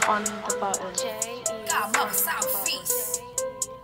on the button. Got mother Southeast.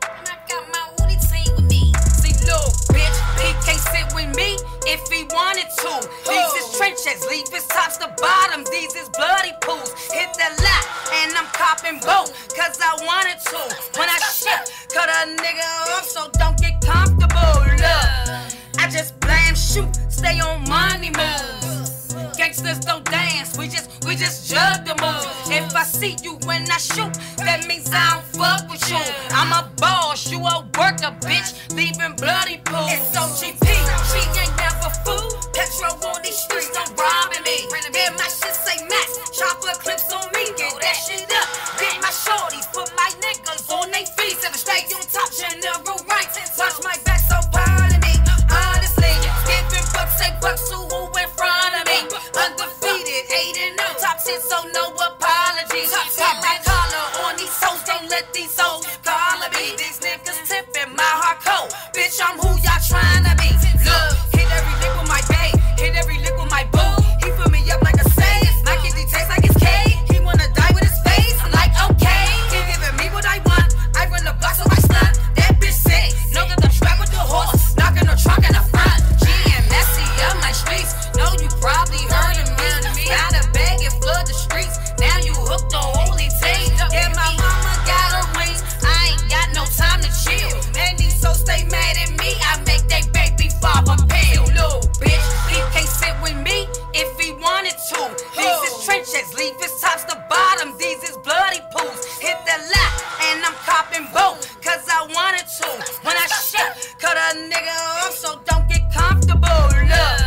And I got my woody team with me. See, little bitch, he can't sit with me if he wanted to. These is trenches, leave his tops to bottoms. These is bloody pools. Hit the lot, and I'm copping both, cause I wanted to. When I shit, cut a nigga off, so don't get comfortable. Look, I just blame shoot, stay on money moves. Gangsters don't dance, we just jug the move. If I see you when I shoot, that means I don't fuck with you. I'm a boss, you a worker, bitch, leaving bloody pools. It's OGP, she ain't never fool. Petrol on these streets, don't robbing me. Yeah, my shit say max, chopper clips on me. Get that shit up, get my shorties, put my niggas on they feet. Seven stay on top, general right. Watch my back, so proud of me. Honestly, giving bucks, say bucks who in front of me. Undefeated, 8-0, top 10, so no apologies. Top my collar on these hoes, don't let these hoes collar me. These niggas tipping my heart cold. Bitch, I'm who y'all trying to be. Look, hit every lick with my bae, hit every lick with my boo. He fill me up like a safe. My kitty tastes like it's cake. He wanna die with his face. I'm like, okay. He giving me what I want. I run the block so I stunt. That bitch sick. Know that I'm strapped with the horse, knocking the truck in the front. G and messy up my streets. Know you probably heard of me. Gotta beg and flood the streets. Now you hooked on holy tape. Yeah, my mama got her wings. I ain't got no time to chill. And these so stay mad at me. I make they baby father pale. Little bitch, he can't sit with me if he wanted to. These is trenches, leave his tops to bottoms. These is bloody pools. Hit the lot, and I'm copping both, cause I wanted to. When I shit, cut a nigga off, so don't get comfortable. Look,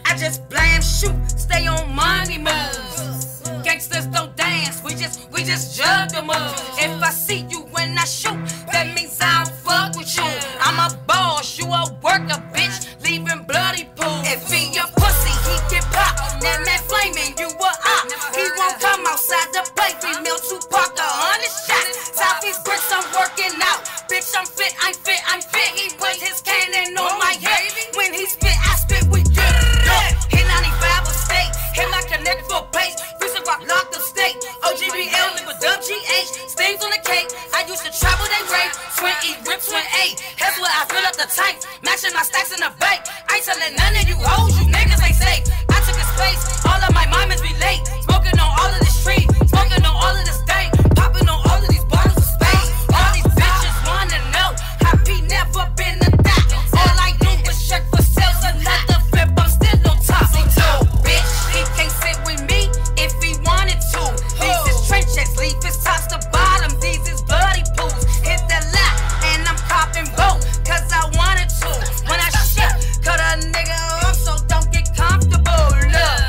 I just blame shoot, stay on money moves. Gangsters don't dance, we just jug the move. If I see you when I shoot, that means I don't fuck with you. I'm a boss, you a worker, bitch, leaving bloody pools. If he a pussy, he get pop. That man flaming, you a op. He won't come outside the play. Female Tupac, 100 shots. Southeast bricks, I'm working out. Bitch, I'm fit, I'm fit, I'm fit. He put his cannon on my head. When he spit, I spit, we good. Hit 95 a state, hit my connect for pace. Freezing rock, locked up state. OGBL, nigga, WGH. Stains on the cake. I used to travel, they rate. Twin E, rip, twin A. That's where I fill up the tank. Matching my stacks in the bank. I ain't telling none of you hoes, you niggas ain't safe. I took a space, all of my moments be late. Smoking on all of this street, smoking on all of this thing. Popping on all of these bottles of space. All these bitches wanna know how P never been a dot. All I do is check for sales, another flip, I'm still on top. So bitch, he can't sit with me if he wanted to. These is trenches, leave his tops to bottoms. These is bloody pools. Hit the lot, and I'm copping both, cause I wanted to. When I shit, cut a nigga off, so don't get comfortable. Look,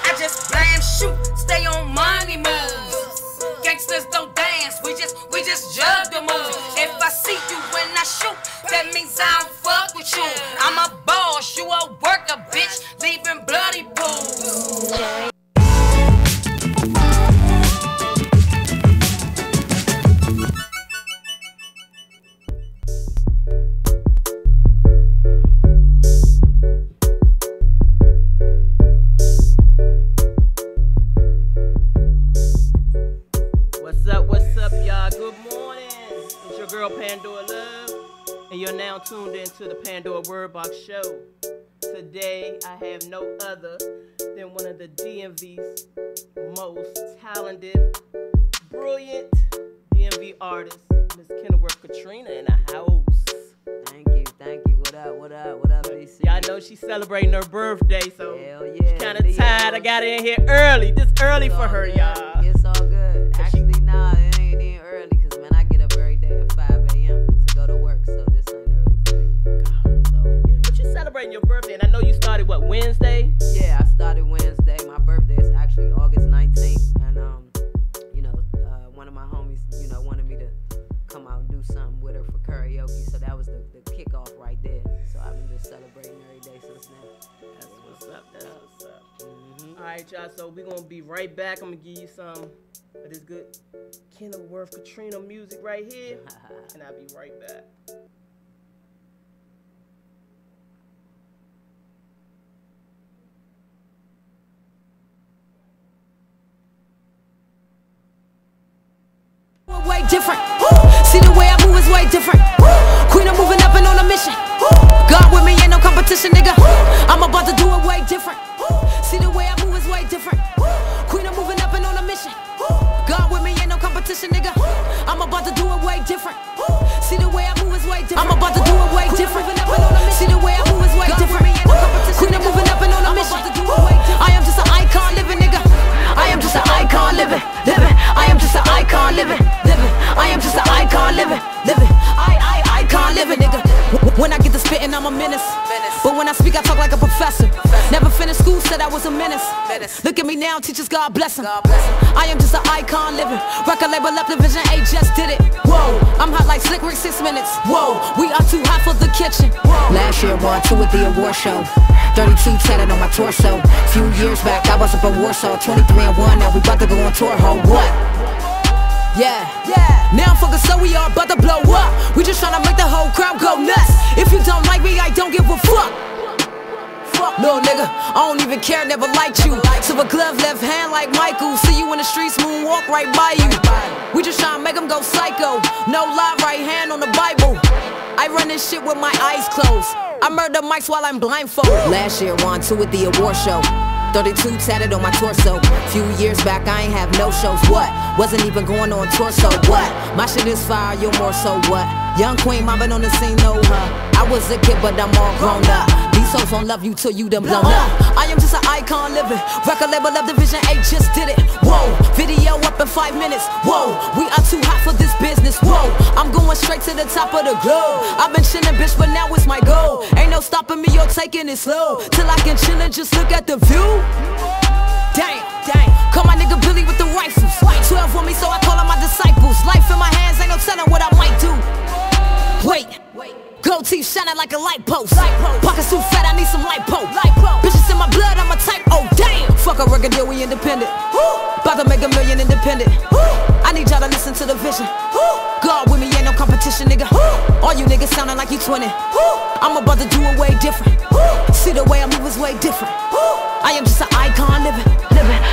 I just blame shoot, stay on money moves. Gangsters don't dance, we just jug the move. If I see you when I shoot, that means I don't fuck with you. I'm a boss, you a worker, bitch, leaving bloody pools. What's up, y'all? Good morning. It's your girl Pandora Love, and you're now tuned into the Pandora Word Box Show. Today, I have no other than one of the DMV's most talented, brilliant DMV artists, Miss KENILWORTH KATRINA, in the house. Thank you. What up, DC? Y'all know she's celebrating her birthday, so hell yeah, she's kind of tired. I got her in here early. This early for her, y'all. It's all good. Actually, nah, it ain't even early, because, man, I get up every day at 5 a.m. to go to work, so this ain't early for me. So, yeah. But you celebrating your birthday, and I know you started, what, Wednesday? Yeah, I started Wednesday. My birthday is actually August 19th, and, one of my homies, wanted me to come out and do something with her for karaoke, so that was the kickoff right there. So I've been just celebrating every day since then. That's what's up. All right, y'all, so we're going to be right back. I'm going to give you some of this good KENILWORTH KATRINA music right here, and I'll be right back. different. See the way I move is way different. Queen, I'm moving up and on a mission. God with me, ain't no competition, nigga. I'm about to do it way different. See the way I move is way different. Queen, I'm moving up and on a mission. God with me, ain't no competition, nigga. I'm about to do it way different. See the way I move is way different. I'm about to do it way different. See the way I move is way different. Queen, I'm moving up and on a mission. I am just an icon living, nigga. I am just an icon living. I am just an icon living. I am just an icon living. Icon living, nigga. When I get to spitting, I'm a menace. But when I speak, I talk like a professor. Never finished school, said I was a menace. Look at me now, teachers, God bless them. I am just an icon living. Record label up division 8 just did it. Whoa, I'm hot like Slick Rick 6 minutes. Whoa, we are too hot for the kitchen. Last year, won 2 at the award show. 32 tatted on my torso. Few years back, I was up at Warsaw. 23 and 1, now we about to go on tour. Ho, what? Yeah. Now I'm focused, so we all about to blow up. We just tryna make the whole crowd go nuts. If you don't like me, I don't give a fuck. Little nigga, I don't even care, never liked you. Silver glove, left hand like Michael. See you in the streets, moonwalk right by you. We just tryna make them go psycho. No lie, right hand on the Bible. I run this shit with my eyes closed. I murder mics while I'm blindfolded. Last year, won 2 at the award show. 32 tatted on my torso. Few years back, I ain't have no shows. What? Wasn't even going on tour, so what? My shit is fire, you're more, so what? Young queen, mama been on the scene, know her. I was a kid, but I'm all grown up. These hoes don't love you till you done blown up. I am just an icon living. Record label up division 8 just did it. Whoa, video up in 5 minutes. Whoa, we are too hot for this business. Whoa, I'm going straight to the top of the globe. I've been chillin', bitch, but now it's my goal. Ain't no stopping me or taking it slow. Till I can chill and just look at the view. Damn. Call my nigga Billy with the rifles. 12 on me, so I call on my disciples. Life in my hands, ain't no telling what I might do. Wait. Gold teeth shining like a light post. Pockets too fat, I need some lipo. Bitches in my blood, I'm a type. Oh damn. Fuck a record deal, we independent. About to make $1 million independent. I need y'all to listen to the vision. God with me, ain't no competition, nigga. All you niggas sounding like you 20. I'm about to do it way different. See the way I move is way different. I am just an icon living.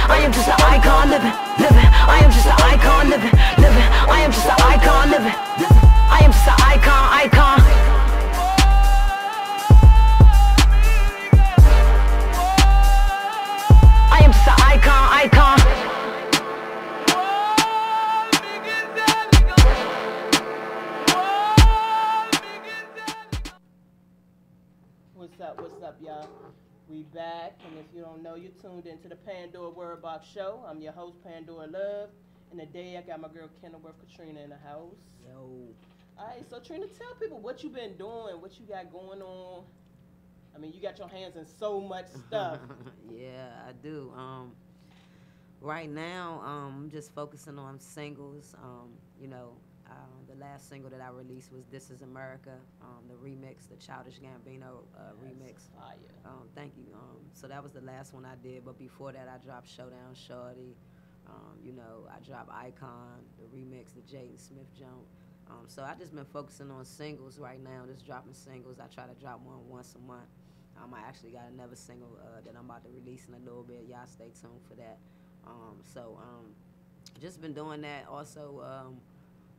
I am just an icon living. I am just an icon living. I am just an icon living. I am just an icon. I am just an icon. What's up, y'all? We back, and if you don't know, you're tuned into the Pandora Word Box Show. I'm your host, Pandora Love, and today I got my girl KENILWORTH Katrina in the house. Yo. Alright, so Trina, tell people what you been doing, what you got going on. I mean, you got your hands in so much stuff. Yeah, I do. Right now, I'm just focusing on singles. The last single that I released was "This Is America," the remix, the Childish Gambino remix. Fire. Thank you. So that was the last one I did, but before that, I dropped "Showdown Shorty." I dropped "Icon," the remix, the Jaden Smith joint. So I just been focusing on singles right now, just dropping singles. I try to drop one once a month. I actually got another single that I'm about to release in a little bit. Y'all stay tuned for that. Just been doing that. Also,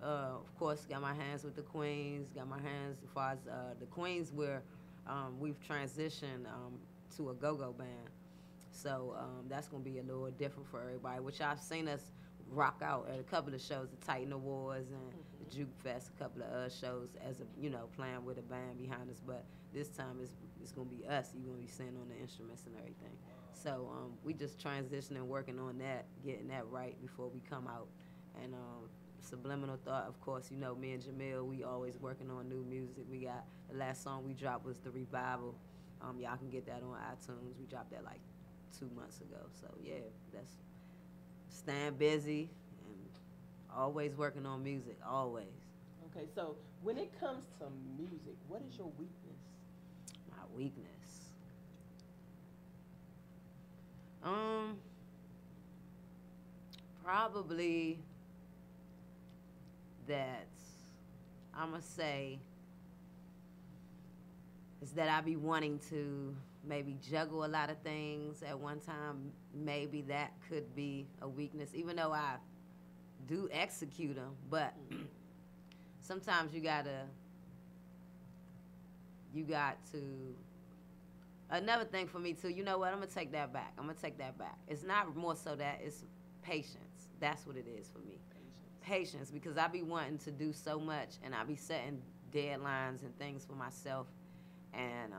of course, got my hands with the Queens. Got my hands as far as the Queens, where we've transitioned to a go-go band. So that's gonna be a little different for everybody. Which I've seen us rock out at a couple of shows, the Titan Awards and the Juke Fest, a couple of shows as playing with a band behind us. But this time it's gonna be us. You're gonna be sitting on the instruments and everything. So we just transitioning, working on that, getting that right before we come out. And Subliminal Thought, of course, me and Jamil, we always working on new music. We got the last song we dropped was The Revival. Y'all can get that on iTunes. We dropped that like 2 months ago. So yeah, that's staying busy and always working on music, always. Okay, so when it comes to music, what is your weakness? My weakness? Probably that I'ma say is that I be wanting to maybe juggle a lot of things at one time. Maybe that could be a weakness, even though I do execute them, but sometimes you got to. Another thing for me too, you know what? I'm gonna take that back. It's not more so that, it's patience. That's what it is for me. Patience, because I be wanting to do so much, and I be setting deadlines and things for myself, and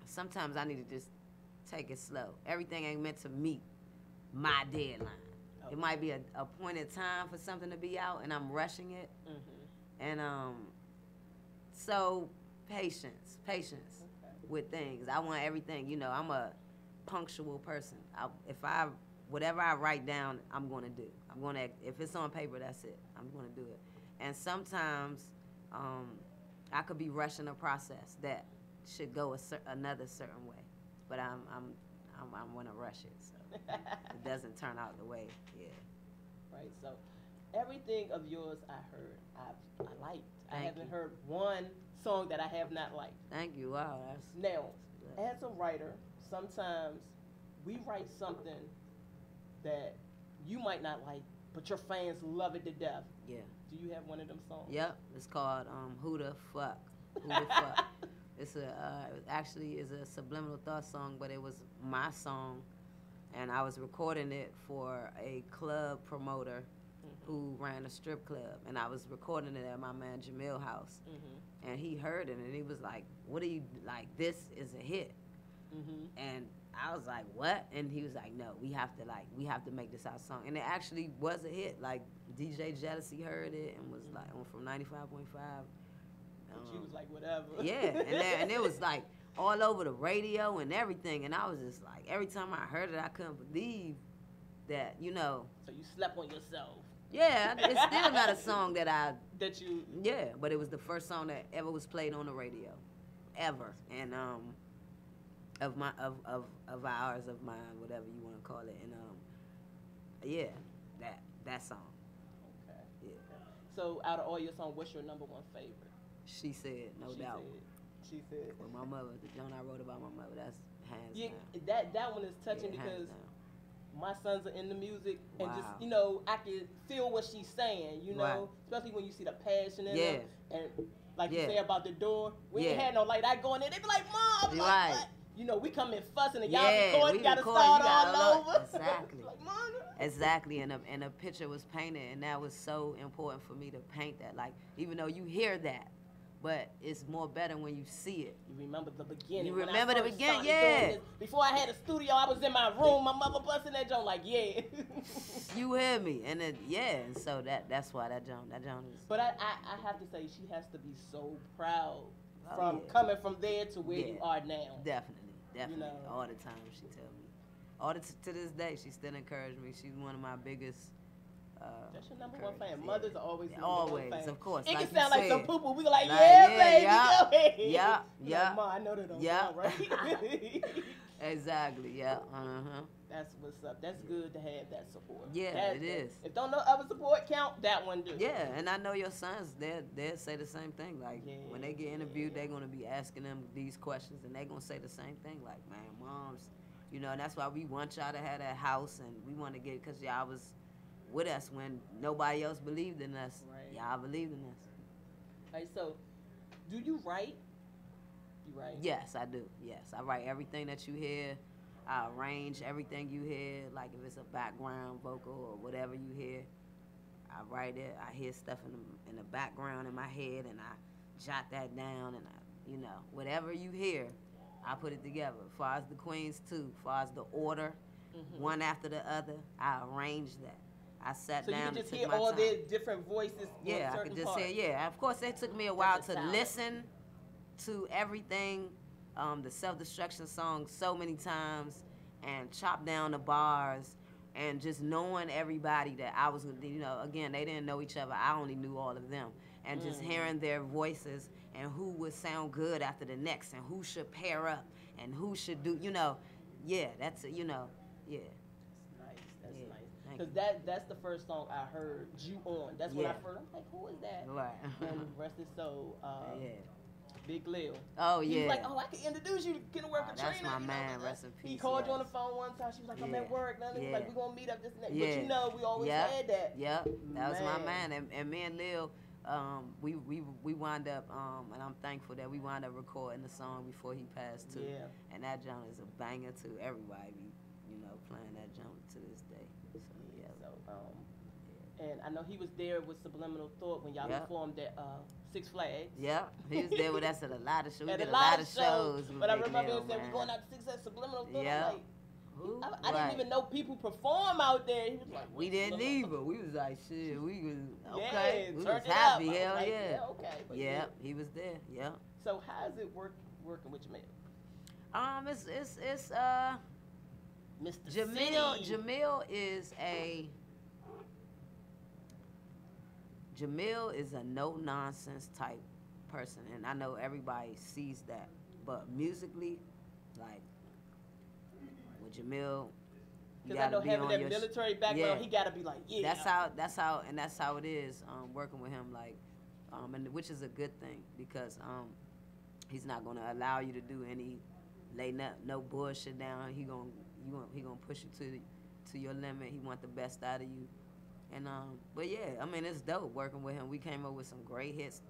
sometimes I need to just take it slow. Everything ain't meant to meet my deadline. Okay. It might be a appointed time for something to be out, and I'm rushing it. And so patience with things. I want everything. You know, I'm a punctual person. Whatever I write down, I'm gonna do. If it's on paper, that's it. I'm gonna do it. And sometimes I could be rushing a process that should go another certain way, but I'm gonna rush it, so it doesn't turn out the way. Yeah. Right. So everything of yours I heard, I liked. I haven't heard one song that I have not liked. Thank you. Wow. Now, as a writer, sometimes we write something that you might not like, but your fans love it to death. Yeah. Do you have one of them songs? Yep. It's called Who the Fuck. Who the Fuck. It's actually is a subliminal thought song, but it was my song, and I was recording it for a club promoter who ran a strip club, and I was recording it at my man Jamil's house, and he heard it, and he was like, "What are you like? This is a hit," and I was like, "What?" And he was like, "No, we have to make this our song," and it actually was a hit. Like DJ Jealousy heard it and was like, from 95.5. She was like, whatever. Yeah, and it was like all over the radio and everything, and I was just like, every time I heard it, I couldn't believe that, you know. So you slept on yourself. Yeah, it's still not a song that you. Yeah, but it was the first song that ever was played on the radio, ever, and of ours, of mine, whatever you want to call it, and yeah, that song. Okay. Yeah. So out of all your songs, what's your number one favorite? She Said, no doubt. She Said. With my mother, the joint I wrote about my mother, that's hands down. That one is touching because my sons are in the music, and just, you know, I can feel what she's saying, you know, especially when you see the passion in them. And like you say about the door, we ain't had no light. I go in there, they be like, "Mom," like, what? You know, we come in fussing, and y'all record, you gotta start all over. Exactly. Like, Mom. Exactly, and a picture was painted, and that was so important for me to paint that. Like, even though you hear that, but it's more better when you see it. You remember the beginning. You remember the beginning, yeah. Before I had a studio, I was in my room. My mother busting that joint like, yeah. You hear me, and and so that's why that joint is. But I have to say, she has to be so proud from coming from there to where you are now. Definitely. You know? All the time she tell me. To this day, she still encouraged me. She's one of my biggest. That's your number one fan. Mothers are always of course. It like can sound like some poo-poo. We like, baby, go ahead. Yeah. Like, Ma, I know that don't sound right. Exactly. Yeah. That's what's up. That's good to have that support. Yeah, it is. If don't know other support count, that one do. Yeah, and I know your sons, they'll say the same thing. Like, when they get interviewed, they're going to be asking them these questions, and they're going to say the same thing. Like, man, moms, you know, and that's why we want y'all to have that house, and we want to get, because y'all was with us when nobody else believed in us. Right. Y'all believed in us. Right, so, do you write? You write? Yes, I do. Yes, I write everything that you hear. I arrange everything you hear, like if it's a background vocal or whatever you hear. I write it. I hear stuff in the background in my head, and I jot that down, and you know, whatever you hear, I put it together. As far as the queens too, as far as the order, one after the other, I arrange that. I sat down. So you can just and hear took my all time. their different voices. Yeah, I could just hear. Yeah, of course, it took me a while to listen to everything, the self-destruction song so many times, and chop down the bars, and just knowing everybody that I was, you know, again, they didn't know each other. I only knew all of them, and just hearing their voices and who would sound good after the next, and who should pair up, and who should do, you know, that's it, you know, That's nice. Because that's the first song I heard you on. That's when I first, I'm like, who is that? Right. And the rest is so. Big Lil. Oh, He yeah. was like, oh, I can introduce you to Kenilworth Katrina. That's my man, rest in peace. He called yes. you on the phone one time. She was like, I'm at work. And he was like, we're going to meet up this and that. Yeah. But you know, we always had that. Yep, that was my man. And me and Lil, we wound up, and I'm thankful that we wound up recording the song before he passed too. Yeah. And that jump is a banger too. Everybody be, playing that jump to this day. So, yeah. So, and I know he was there with Subliminal Thought when y'all performed at Six Flags. Yep, he was there with us at a lot of shows. We at did a lot of shows. But I remember him saying, we're going out to Six at Subliminal Thought. Yeah. I didn't even know people perform out there. He was like, we didn't either. We was like, shit, we was okay. We was happy, hell like, yeah. Okay. Yeah, he was there. Yeah. So how's it working with Jamil? It's Mr. Jamil is a no nonsense type person, and I know everybody sees that. But musically, like with Jamil, because I know having that military background, he gotta be like, yeah. That's how it is. Working with him, like, and which is a good thing because he's not gonna allow you to do any no bullshit down. He gonna push you to your limit. He want the best out of you. And but yeah, I mean it's dope working with him. We came up with some great hits.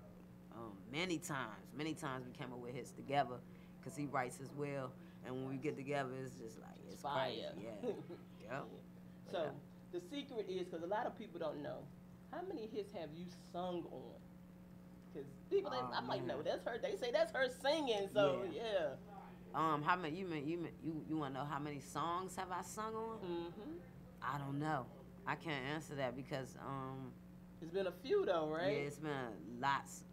Many times we came up with hits together, cause he writes as well. And when we get together, it's just like it's fire. Crazy. Yeah. Yep. So the secret is, cause a lot of people don't know, how many hits have you sung on? Cause people, I'm like, no, that's her. They say that's her singing. So yeah. How many? You want to know how many songs have I sung on? Mm-hmm. I don't know. I can't answer that because it's been a few though, right? Yeah, it's been lots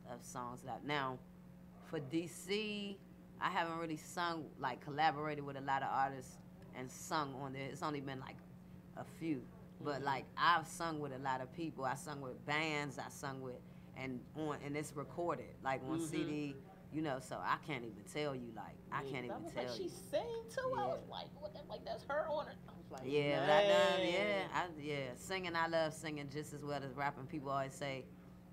of songs that now. For DC, I haven't really sung, like collaborated with a lot of artists and sung on there. It's only been like a few, but like I've sung with a lot of people. I sung with bands. I sung with and it's recorded like on CD. So I can't even tell you, like, I can't even tell you. She sang too. Yeah. I was like, what? Like that's her on it. I was like, singing. I love singing just as well as rapping. People always say,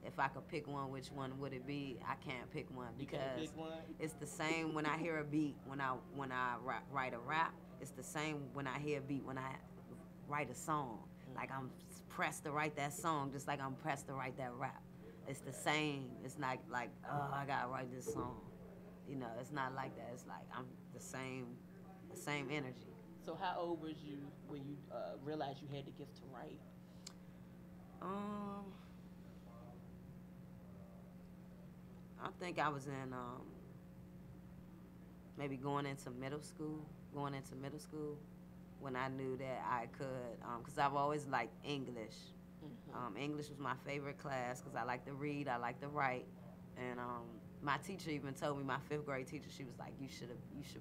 if I could pick one, which one would it be? I can't pick one because it's the same when I hear a beat when I write a rap. It's the same when I hear a beat when I write a song. Like I'm pressed to write that song, just like I'm pressed to write that rap. It's the same. It's not like, oh, I gotta write this song. It's not like that. It's like I'm the same energy. So how old was you when you realized you had the gift to write? I think I was in maybe going into middle school when I knew that I could, because I've always liked English. English was my favorite class because I like to read, I like to write, and my teacher even told me, my 5th grade teacher, she was like, you should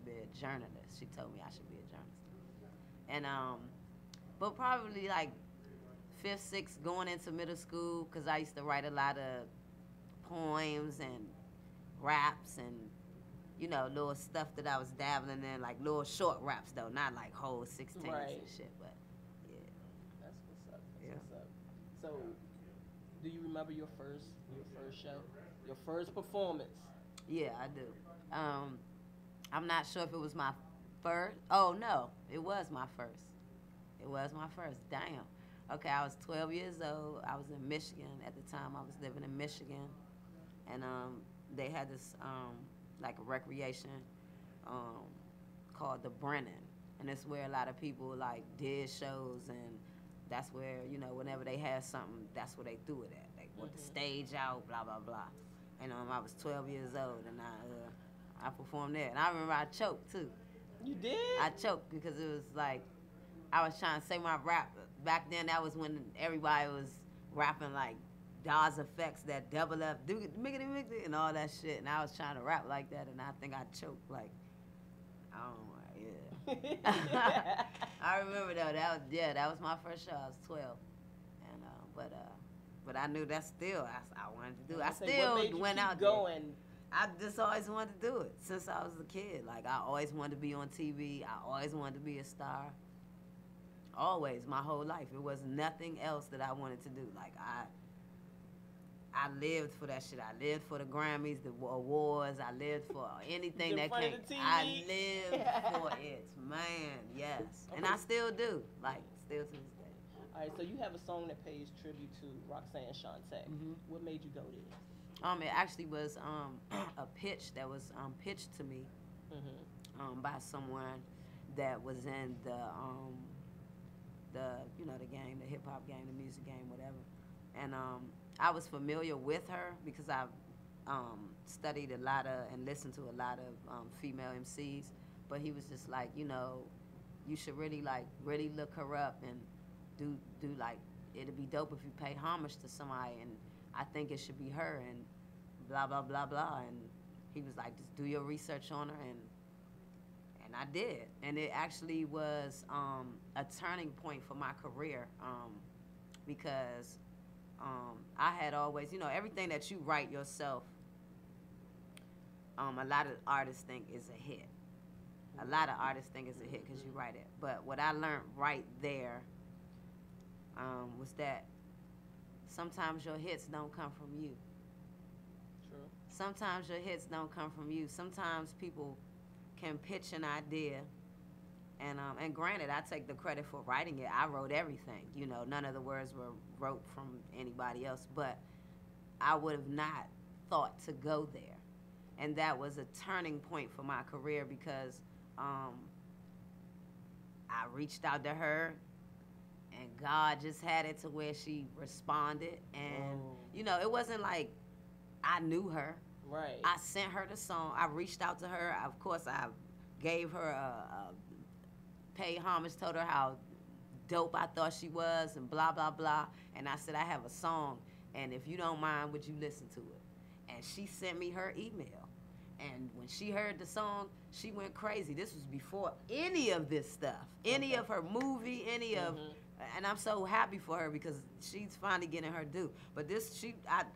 be a journalist. She told me I should be a journalist. And but probably like 5th, 6th, going into middle school, because I used to write a lot of poems and raps and little stuff that I was dabbling in, like little short raps though, not like whole 16s and shit, but yeah. That's what's up. What's up. So, do you remember your first show, your first performance? Yeah, I do. I'm not sure if it was my first. Oh no, it was my first. Damn. Okay, I was 12 years old. I was in Michigan at the time. I was living in Michigan, and they had this like a recreation called the Brennan, and it's where a lot of people like did shows, and that's where whenever they had something, that's where they threw it at. They put the stage out, blah blah blah. And I was 12 years old, and I performed there, and I remember I choked too. You did? I choked because it was like I was trying to say my rap. Back then, that was when everybody was rapping like Dawes Effects, that double up, miggity miggity, and all that shit. And I was trying to rap like that, and I think I choked like, I don't know, yeah. I remember though, that was my first show. I was 12, and but I knew that still I wanted to do. I still went out there. I just always wanted to do it since I was a kid. Like I always wanted to be on TV. I always wanted to be a star. Always, my whole life. It was nothing else that I wanted to do. Like I lived for that shit. I lived for the Grammys, the awards. I lived for anything that came. I lived for it, man. Yes, okay. And I still do. Like, still to this day. All right, so you have a song that pays tribute to Roxanne Shante. Mm-hmm. What made you go there? It actually was a pitch that was pitched to me by someone that was in the you know, the game, the hip hop game, the music game, whatever. And I was familiar with her because I've studied a lot of and listened to a lot of female MCs. But he was just like, you know, you should really look her up and do like, it'd be dope if you pay homage to somebody, and I think it should be her, and blah blah blah blah. And he was like, just do your research on her, and I did, and it actually was a turning point for my career because I had always, you know, everything that you write yourself, a lot of artists think is a hit. A lot of artists think it's a hit because you write it. But what I learned right there was that sometimes your hits don't come from you. True. Sometimes your hits don't come from you. Sometimes people can pitch an idea, and granted, I take the credit for writing it. I wrote everything. You know, none of the words were wrote from anybody else, but I would have not thought to go there. And that was a turning point for my career because I reached out to her, and God just had it to where she responded. And, you know, it wasn't like I knew her. Right. I sent her the song. I reached out to her. Of course, I gave her a paid homage, told her how dope I thought she was and blah, blah, blah. And I said, I have a song, and if you don't mind, would you listen to it? And she sent me her email. And when she heard the song, she went crazy. This was before any of this stuff, any of her movie, any of, and I'm so happy for her because she's finally getting her due. But this,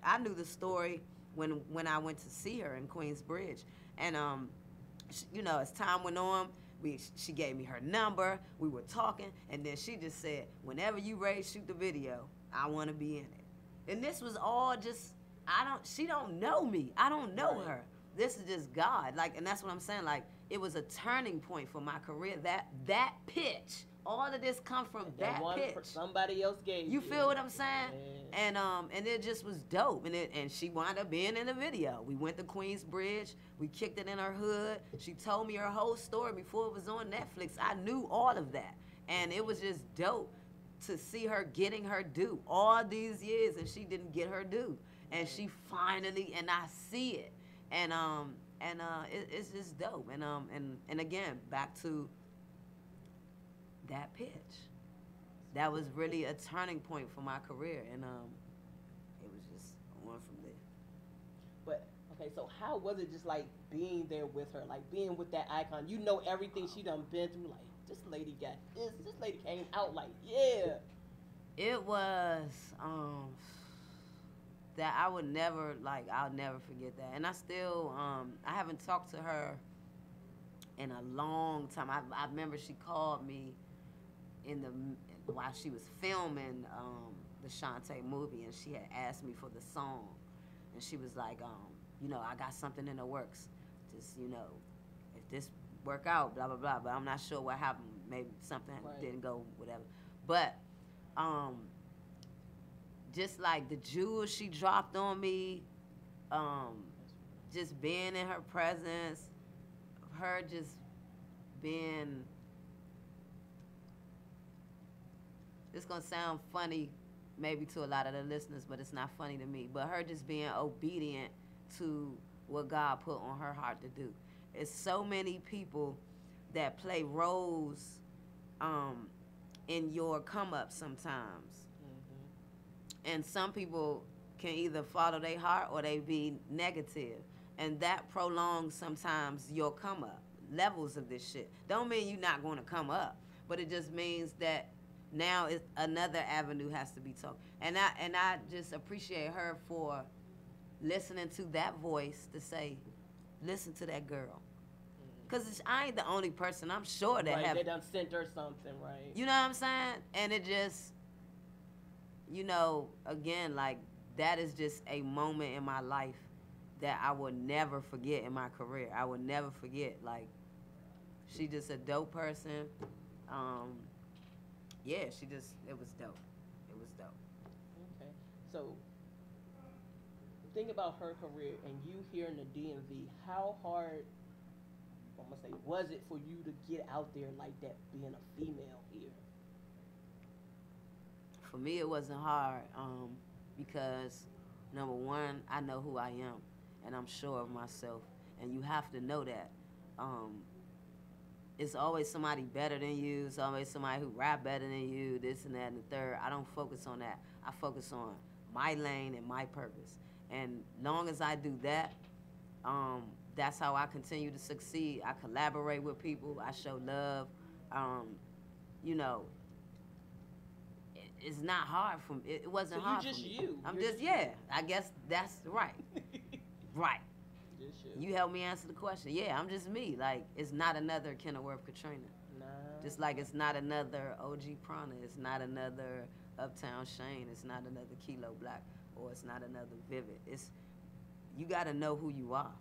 I knew the story when I went to see her in Queensbridge, and you know, as time went on, she gave me her number. We were talking, and then she just said, "Whenever you ready to shoot the video, I want to be in it." And this was all just, she don't know me. I don't know her. This is just God. Like, and that's what I'm saying. Like, it was a turning point for my career. That pitch. All of this come from that pitch. Somebody else gave you. Feel what I'm saying? Yeah. And it just was dope. And she wound up being in the video. We went to Queensbridge. We kicked it in her hood. She told me her whole story before it was on Netflix. I knew all of that. And it was just dope to see her getting her due all these years, and she didn't get her due. And she finally, and I see it. And it's just dope. And again, back to that pitch. That was really a turning point for my career, and it was just on from there. But okay, so how was it just like being there with her, like being with that icon? You know everything she done been through. Like, this lady got this. This lady came out like, yeah. It was that I would never, like, I'll never forget that. And I still, I haven't talked to her in a long time. I remember she called me while she was filming the Shante movie, and she had asked me for the song. And she was like, you know, I got something in the works. Just, you know, if this work out, blah, blah, blah. But I'm not sure what happened. Maybe something didn't go, whatever. But just like the jewels she dropped on me, just being in her presence, her just being, it's gonna sound funny maybe to a lot of the listeners, but it's not funny to me, but her just being obedient to what God put on her heart to do. It's so many people that play roles in your come up sometimes. And some people can either follow their heart or they be negative. And that prolongs sometimes your come up. Levels of this shit. Don't mean you're not going to come up, but it just means that now it's another avenue has to be talked. And I just appreciate her for listening to that voice to say, listen to that girl. Because I ain't the only person, I'm sure, that have. They done sent her something, right? You know what I'm saying? And it just, you know, again, like that is just a moment in my life that I will never forget in my career. I will never forget. Like, she just a dope person. Yeah, it was dope. It was dope. Okay. So, think about her career and you here in the DMV. How hard, I'm gonna say, was it for you to get out there like that, being a female here? For me, it wasn't hard because, number one, I know who I am, and I'm sure of myself, and you have to know that. It's always somebody better than you. It's always somebody who rap better than you, this and that and the third. I don't focus on that. I focus on my lane and my purpose. And long as I do that, that's how I continue to succeed. I collaborate with people. I show love. You know, it's not hard for me. It wasn't hard for me. So you just you. I'm just, yeah, I guess that's right. Right. You helped me answer the question. Yeah, I'm just me. Like, it's not another KENILWORTH Katrina. Nah. Just like it's not another OG Prana. It's not another Uptown Shane. It's not another Kilo Black. Or it's not another Vivid. It's, you got to know who you are.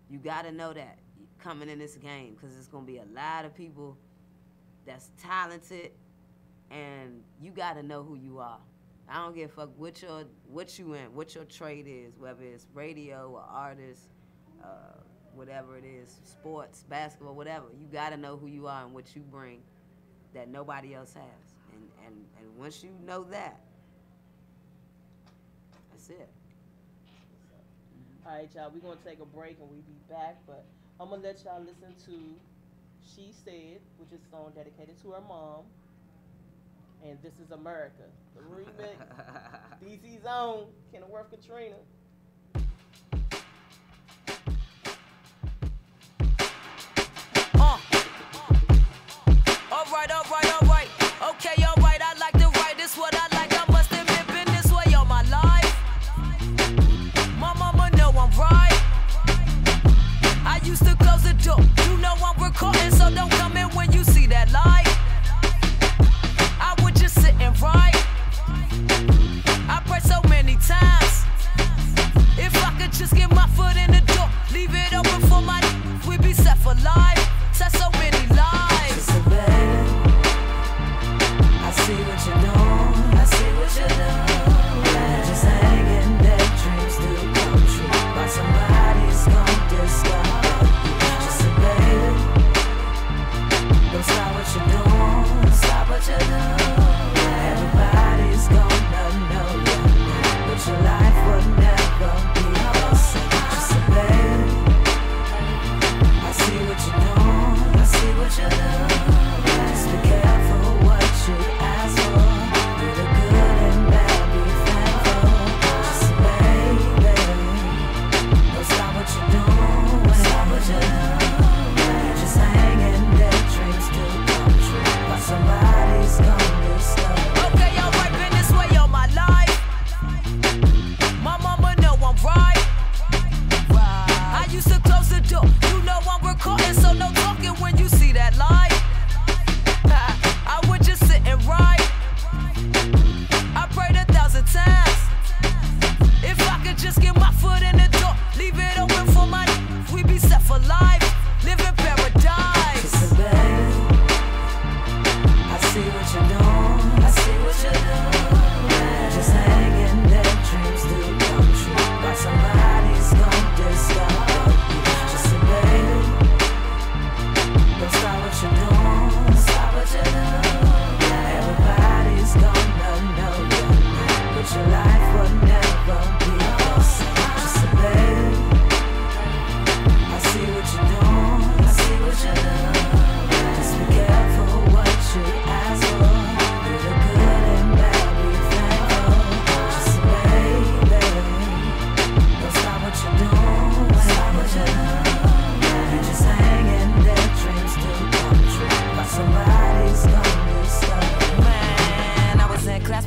You got to know that coming in this game, because there's going to be a lot of people that's talented, and you got to know who you are. I don't give a fuck what you in, what your trade is, whether it's radio or artist, whatever it is, sports, basketball, whatever. You got to know who you are and what you bring that nobody else has. And once you know that, that's it. All right, y'all, we're going to take a break and we'll be back, but I'm going to let y'all listen to She Said, which is a song dedicated to her mom, and This Is America, the remix. DC's own KENILWORTH Katrina. All right. Okay, all right, I like to write. This what I like. I must have been this way all my life. My mama know I'm right. I used to close the door. You know I'm recording, so don't come in when you see that light. I would just sit and write. I pray so many times. If I could just get my foot in the door, leave it open for my, we'd be set for life. Set so many lives. Just a bed. I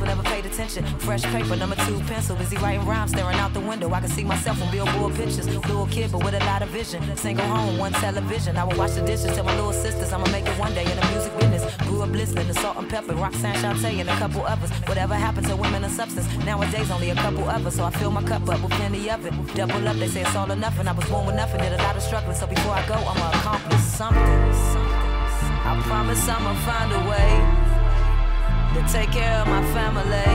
never paid attention. Fresh paper, number 2 pencil, busy writing rhymes, staring out the window. I can see myself on billboard pictures. Little kid, but with a lot of vision. Single home, 1 television. I would wash the dishes, tell my little sisters I'ma make it one day in the music business. Grew up listening to Salt and Pepper, Roxanne Shante, and a couple others. Whatever happened to women of substance? Nowadays, only a couple others, so I fill my cup up with plenty of it. Double up, they say it's all or nothing. I was born with nothing, did a lot of struggling, so before I go, I'ma accomplish something. I promise I'ma find a way to take care of my family.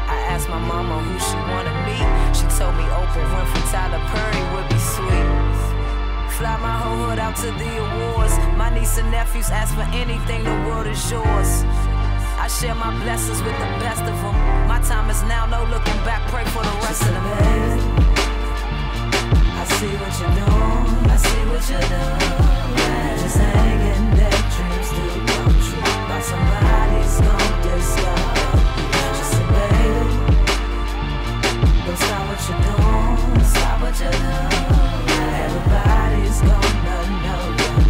I asked my mama who she wanted me. She told me Oprah Winfrey, Tyler Perry would be sweet. Fly my whole hood out to the awards. My niece and nephews ask for anything, the world is yours. I share my blessings with the best of them. My time is now, no looking back, pray for the rest of them. I see what you're doing, I see what you're doing. Just hanging there, dreams do come true. But somebody's gonna discover. Just say, baby, don't stop what you're doing, stop what you're doing. Everybody's gonna know you,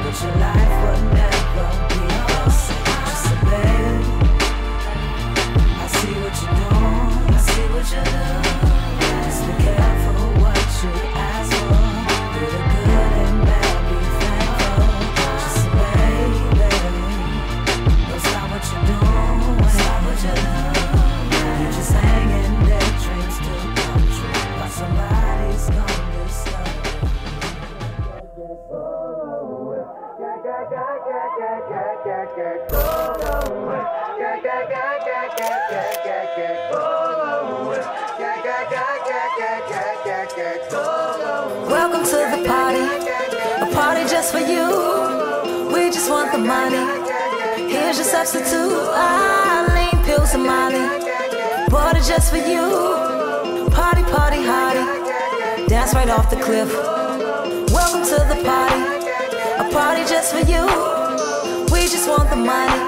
but your life will never be the same. Just say, baby, I see what you're doing, I see what you're doing. Just be careful what you ask for. Do the good and bad, be thankful. Just say, baby, don't stop what you're doing, stop what you're doing. You're just hanging there, dreams to come true. But somebody's gonna discover. Welcome to the party, a party just for you. We just want the money. Here's your substitute. Eileen, pills and Molly. Party just for you. Party, party, hardy. Dance right off the cliff. Welcome to the party, a party just for you. We just want the money.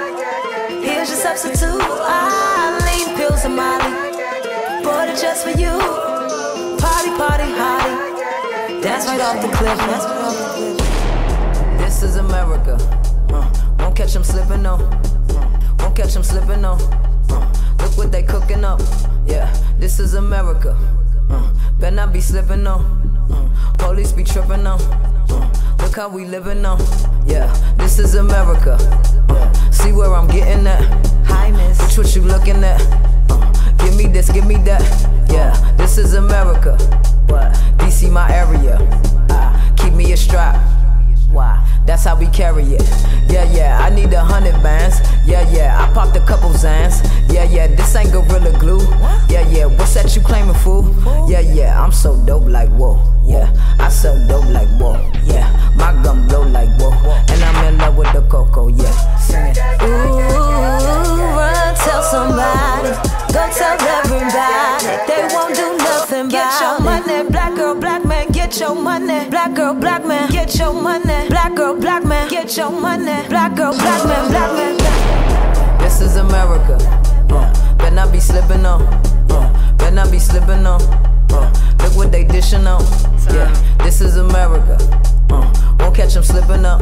Here's your substitute. Eileen, pills and Molly. Party just for you. Party, party, hardy. Dance right off the cliff. Dance right off the cliff. This is America. Won't catch them slipping, no. Won't catch them slipping, no. Look what they cooking up. Yeah, this is America. Better not be slipping, no. Police be tripping, no. Look how we living, no. Yeah, this is America. See where I'm getting at. Highness, which what you looking at. Give me this, give me that. Yeah, this is America. DC my area. Keep me a strap. Why? That's how we carry it. Yeah, yeah, I need 100 bands. Yeah, yeah, I popped a couple Zans. Yeah, yeah, this ain't Gorilla Glue. Yeah, yeah, what's that you claiming, fool? Yeah, yeah, I'm so dope like whoa. Yeah, I sell dope like whoa. Yeah, my gun blow like whoa. And I'm in love with the cocoa, yeah. Singing. Ooh, run, tell somebody. Go tell everybody. They won't do nothing about it. Get your money, black girl, black man, get your money. Black girl, black man, get your money. Black girl, black man, get your money. Black girl, black man, black man. This is America. Better not be slipping on. Better not be slipping on. Look what they dishing on. Yeah, this is America. Won't catch them slipping up.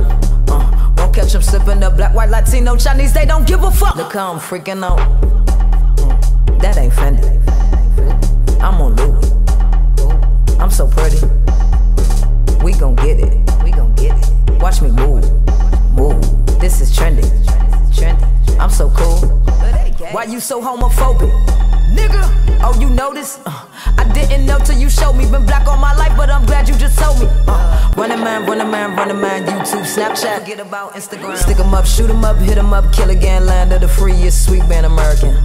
Won't catch them slipping up. Black, white, Latino, Chinese, they don't give a fuck. Look how I'm freaking out. That ain't Fendi. I'm on Louis. I'm so pretty. We gon' get it. We gon' get it. Watch me move. Move. This is trendy. Trendy. I'm so cool. Why you so homophobic? Nigga, oh you notice? I didn't know till you showed me. Been black all my life, but I'm glad you just told me. Running man, running man, running man. YouTube, Snapchat, forget about Instagram. Stick 'em up, shoot 'em up, hit 'em up, kill again. Land of the freest, sweet man American.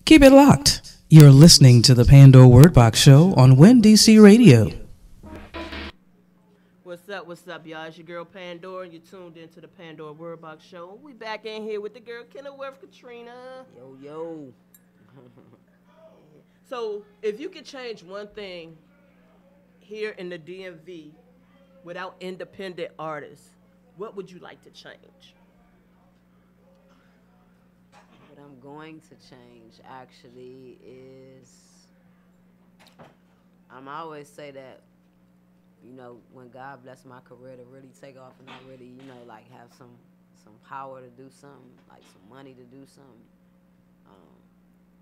Keep it locked. You're listening to the Pandora Word Box Show on WinDC Radio. What's up, y'all? It's your girl Pandora, and you're tuned into the Pandora Word Box Show. We back in here with the girl KENILWORTH, KATRINA. Yo, yo. So, if you could change one thing here in the DMV without independent artists, what would you like to change? Without going to change actually is I'm always say that, you know, when God bless my career to really take off and I really, you know, like have some power to do something, like some money to do something.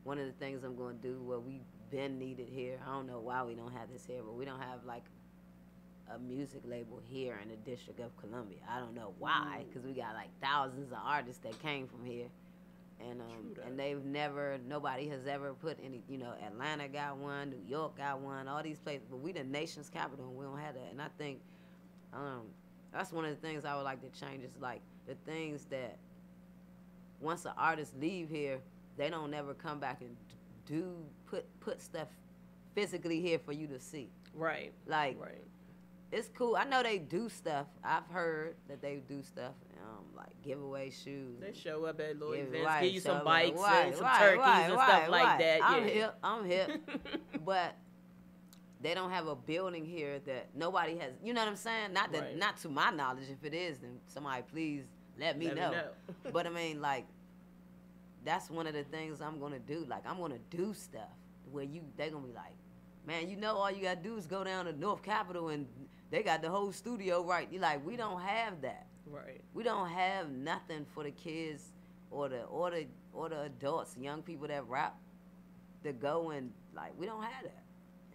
One of the things I'm going to do, what we've been needed here, I don't know why we don't have this here, but we don't have like a music label here in the District of Columbia. I don't know why, because we got like thousands of artists that came from here. And they've never, nobody has ever put any, you know, Atlanta got one, New York got one, all these places, but we the nation's capital and we don't have that. And I think that's one of the things I would like to change is like the things that once the artists leave here, they don't never come back and put stuff physically here for you to see. Right. Like, right. It's cool. I know they do stuff. I've heard that they do stuff, like give away shoes. They show up at little events, right, give you some so bikes right, and some right, turkeys right, and right, stuff like right. that. I'm hip. But they don't have a building here that nobody has. You know what I'm saying? Not that, Right. not to my knowledge. If it is, then somebody please let me know. But I mean, like, that's one of the things I'm gonna do. Like, I'm gonna do stuff where they gonna be like, man, you know, all you gotta do is go down to North Capitol and they got the whole studio right. You like, we don't have that. Right. We don't have nothing for the kids or the adults, young people that rap, to go and like, we don't have that.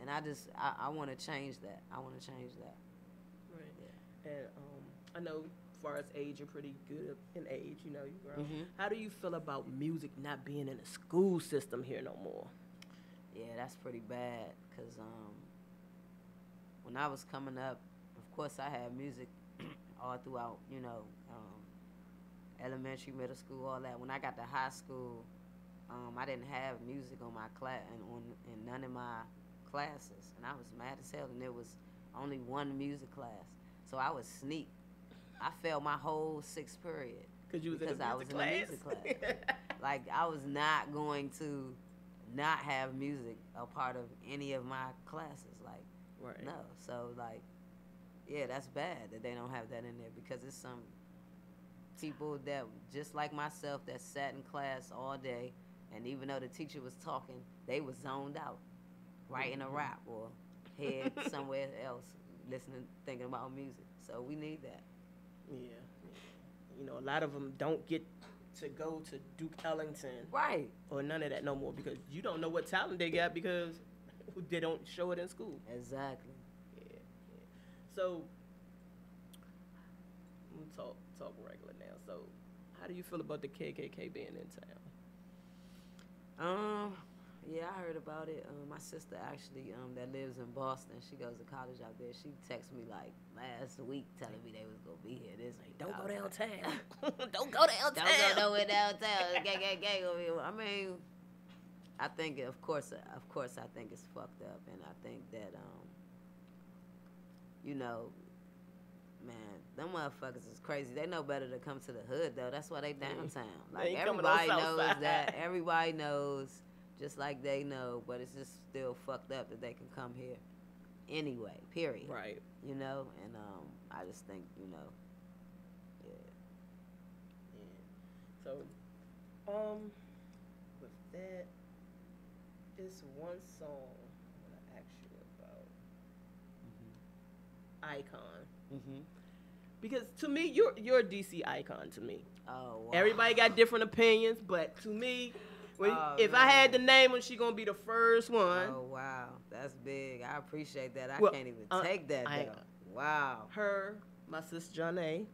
And I want to change that. I want to change that. Right. Yeah. And I know, as far as age, you're pretty good in age. You know, you grown. Mm-hmm. How do you feel about music not being in the school system here no more? Yeah, that's pretty bad. Cause when I was coming up, of course I had music all throughout. You know, elementary, middle school, all that. When I got to high school, I didn't have music on my class in none of my classes, and I was mad as hell. And there was only one music class, so I would sneak. I failed my whole sixth period because I was in a music class. Like, I was not going to not have music a part of any of my classes. Like, Right. no. So like, yeah, that's bad that they don't have that in there, because it's some people that just like myself that sat in class all day, and even though the teacher was talking, they was zoned out, writing a rap or head somewhere else, listening, thinking about music. So we need that. Yeah. You know, a lot of them don't get to go to Duke Ellington Right. or none of that no more, because you don't know what talent they got because they don't show it in school. Exactly. Yeah. So, talk regular now. So, how do you feel about the KKK being in town? Yeah, I heard about it. My sister actually, that lives in Boston, she goes to college out there. She texted me like last week telling me they was gonna be here. This week. Don't go I was downtown. like, Don't go downtown. Don't go nowhere downtown. Gang over here. I mean, I think, of course, I think it's fucked up, and I think that, you know, man, them motherfuckers is crazy. They know better to come to the hood, though. That's why they downtown. Like, ain't coming on everybody knows Southside. that. Everybody knows, just like they know, but it's just still fucked up that they can come here anyway, period. Right. You know, and I just think, you know, yeah. Yeah. So, with that, it's one song I want to ask you about. Icon. Mm-hmm. Because to me, you're a DC icon to me. Oh, wow. Everybody got different opinions, but to me, if man. I had to name her, she gonna be the first one. Oh, wow. That's big. I appreciate that. I Well, can't even take that, though. Wow. Her, my sister Johnny.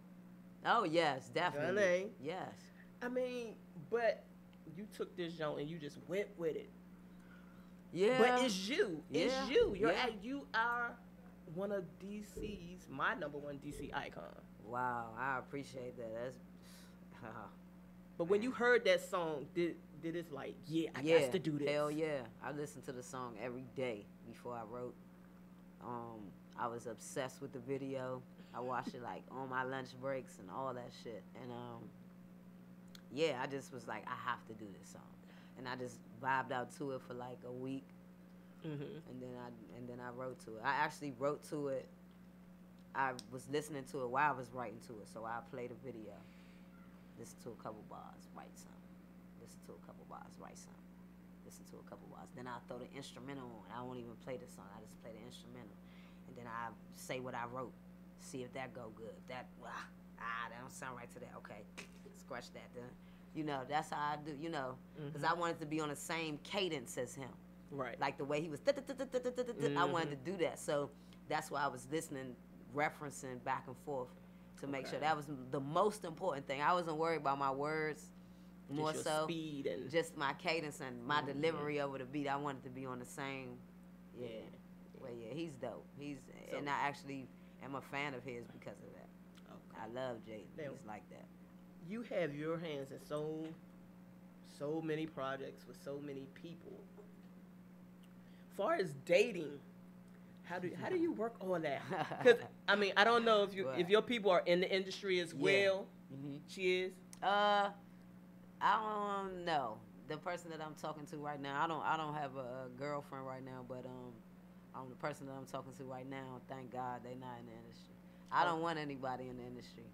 Oh, yes, definitely. Johnny. Yes. I mean, but you took this joint and you just went with it. Yeah. But it's you. It's Yeah. you. Yeah. You are one of DC's, my number one DC icon. Wow, I appreciate that. That's But when you heard that song, did it like, I yeah, got to do this? Hell yeah. I listened to the song every day before I wrote. I was obsessed with the video. I watched it like on my lunch breaks and all that shit. And yeah, I just was like, I have to do this song. And I just vibed out to it for like a week. Mm-hmm. And then I wrote to it. I actually wrote to it. I was listening to it while I was writing to it, so I played a video, listen to a couple bars, write something, listen to a couple bars, write something. Listen to a couple bars. Then I'll throw the instrumental on. I won't even play the song. I just play the instrumental. And then I say what I wrote. See if that go good. That don't sound right to that. Okay, scratch that. Then, you know, that's how I do. You know, because I wanted to be on the same cadence as him. Right. Like the way he was. I wanted to do that. So that's why I was listening, referencing back and forth to make sure that was the most important thing. I wasn't worried about my words. More just so, speed and just my cadence and my delivery over the beat. I wanted to be on the same. Yeah. Well, yeah, he's dope. And I actually am a fan of his because of that. Okay. I love Jay. He's like that. You have your hands in so many projects with so many people. As far as dating, how do you work all that? Because I mean, I don't know if your people are in the industry as well. She is. I don't know. The person that I'm talking to right now, I don't have a girlfriend right now, but the person that I'm talking to right now, thank God they not in the industry. I don't want anybody in the industry.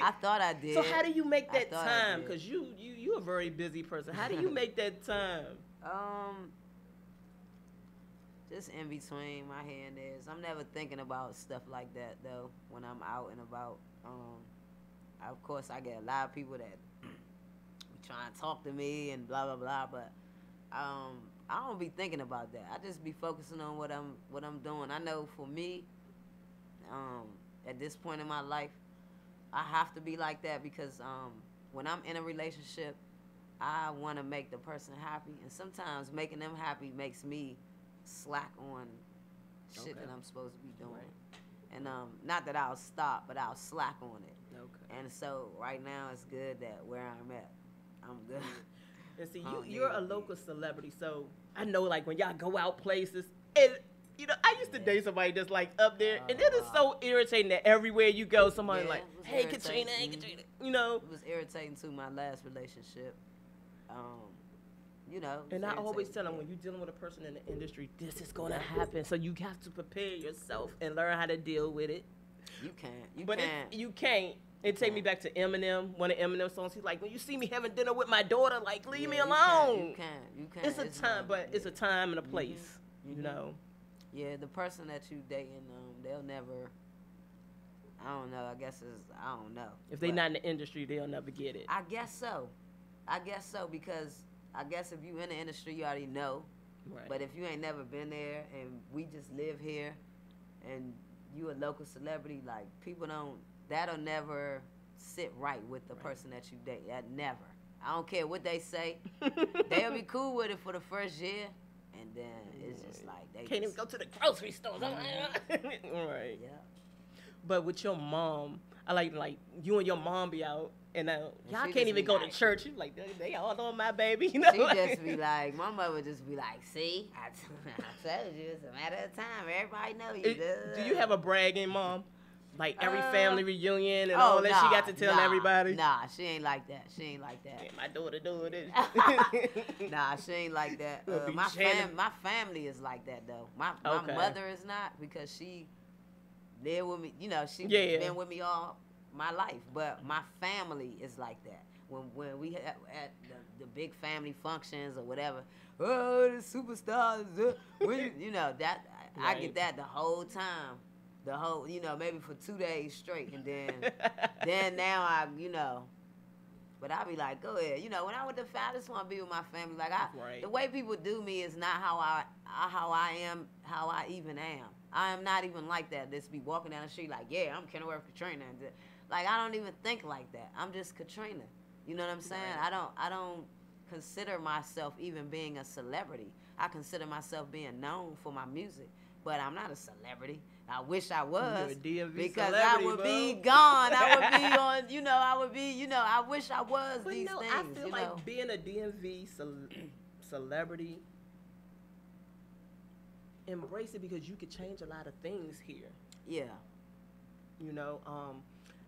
I thought I did. So how do you make that time? Because you a very busy person. How do you make that time? Just in between my here and there. I'm never thinking about stuff like that though when I'm out and about. Of course, I get a lot of people that trying to talk to me and blah blah blah, but I don't be thinking about that. I just be focusing on what I'm doing. I know for me, at this point in my life, I have to be like that because when I'm in a relationship, I want to make the person happy, and sometimes making them happy makes me slack on shit that I'm supposed to be doing. Right. And not that I'll stop, but I'll slack on it. Okay. And so right now it's good that where I'm at, I'm good. And see, you're a local celebrity, so I know like when y'all go out places, and you know, I used to date somebody that's like up there, and it is so irritating that everywhere you go, somebody like, hey Katrina, hey Katrina, you know. It was irritating to my last relationship. You know. And I always tell them when you're dealing with a person in the industry, this is gonna happen, so you have to prepare yourself and learn how to deal with it. You can't. But you can't. It take me back to Eminem, one of Eminem's songs. He's like, when you see me having dinner with my daughter, like, leave me alone. You can't. It's a time, but it's a time and a place, you know. Yeah, the person that you dating, they'll never, I don't know, I don't know. If they not in the industry, they'll never get it. I guess so, because I guess if you in the industry, you already know. Right. But if you ain't never been there and we just live here and you a local celebrity, like, that'll never sit right with the person that you date. That never. I don't care what they say. They'll be cool with it for the first year, and then it's just like they can't even go to the grocery store. Right. Yeah. But with your mom, I like you and your mom be out, and y'all can't even go to church. You like they all on my baby. You know. She just be like, my mother would just be like, see, I told you, it's a matter of time. Everybody know you. Do you have a bragging mom? Like every family reunion and all that, she got to tell everybody? Nah, she ain't like that. Yeah, my daughter doing this. Nah, she ain't like that. My family is like that, though. My mother is not, because she lived with me. You know, she been with me all my life. But my family is like that. When we at the big family functions or whatever, the superstars, you know, that I get that the whole time. You know, maybe for 2 days straight, and then now but I be like, go ahead. You know, when I went to I just want to be with my family. Like the way people do me is not how I am, how I even am. I am not even like that. Just be walking down the street like, yeah, I'm Kenilworth Katrina. Like, I don't even think like that. I'm just Katrina. You know what I'm saying? Right. I don't consider myself even being a celebrity. I consider myself being known for my music, but I'm not a celebrity. I wish I was, because I would be gone. I would be on, I wish I was these things. I feel like being a DMV celebrity, embrace it, because you could change a lot of things here. Yeah. You know,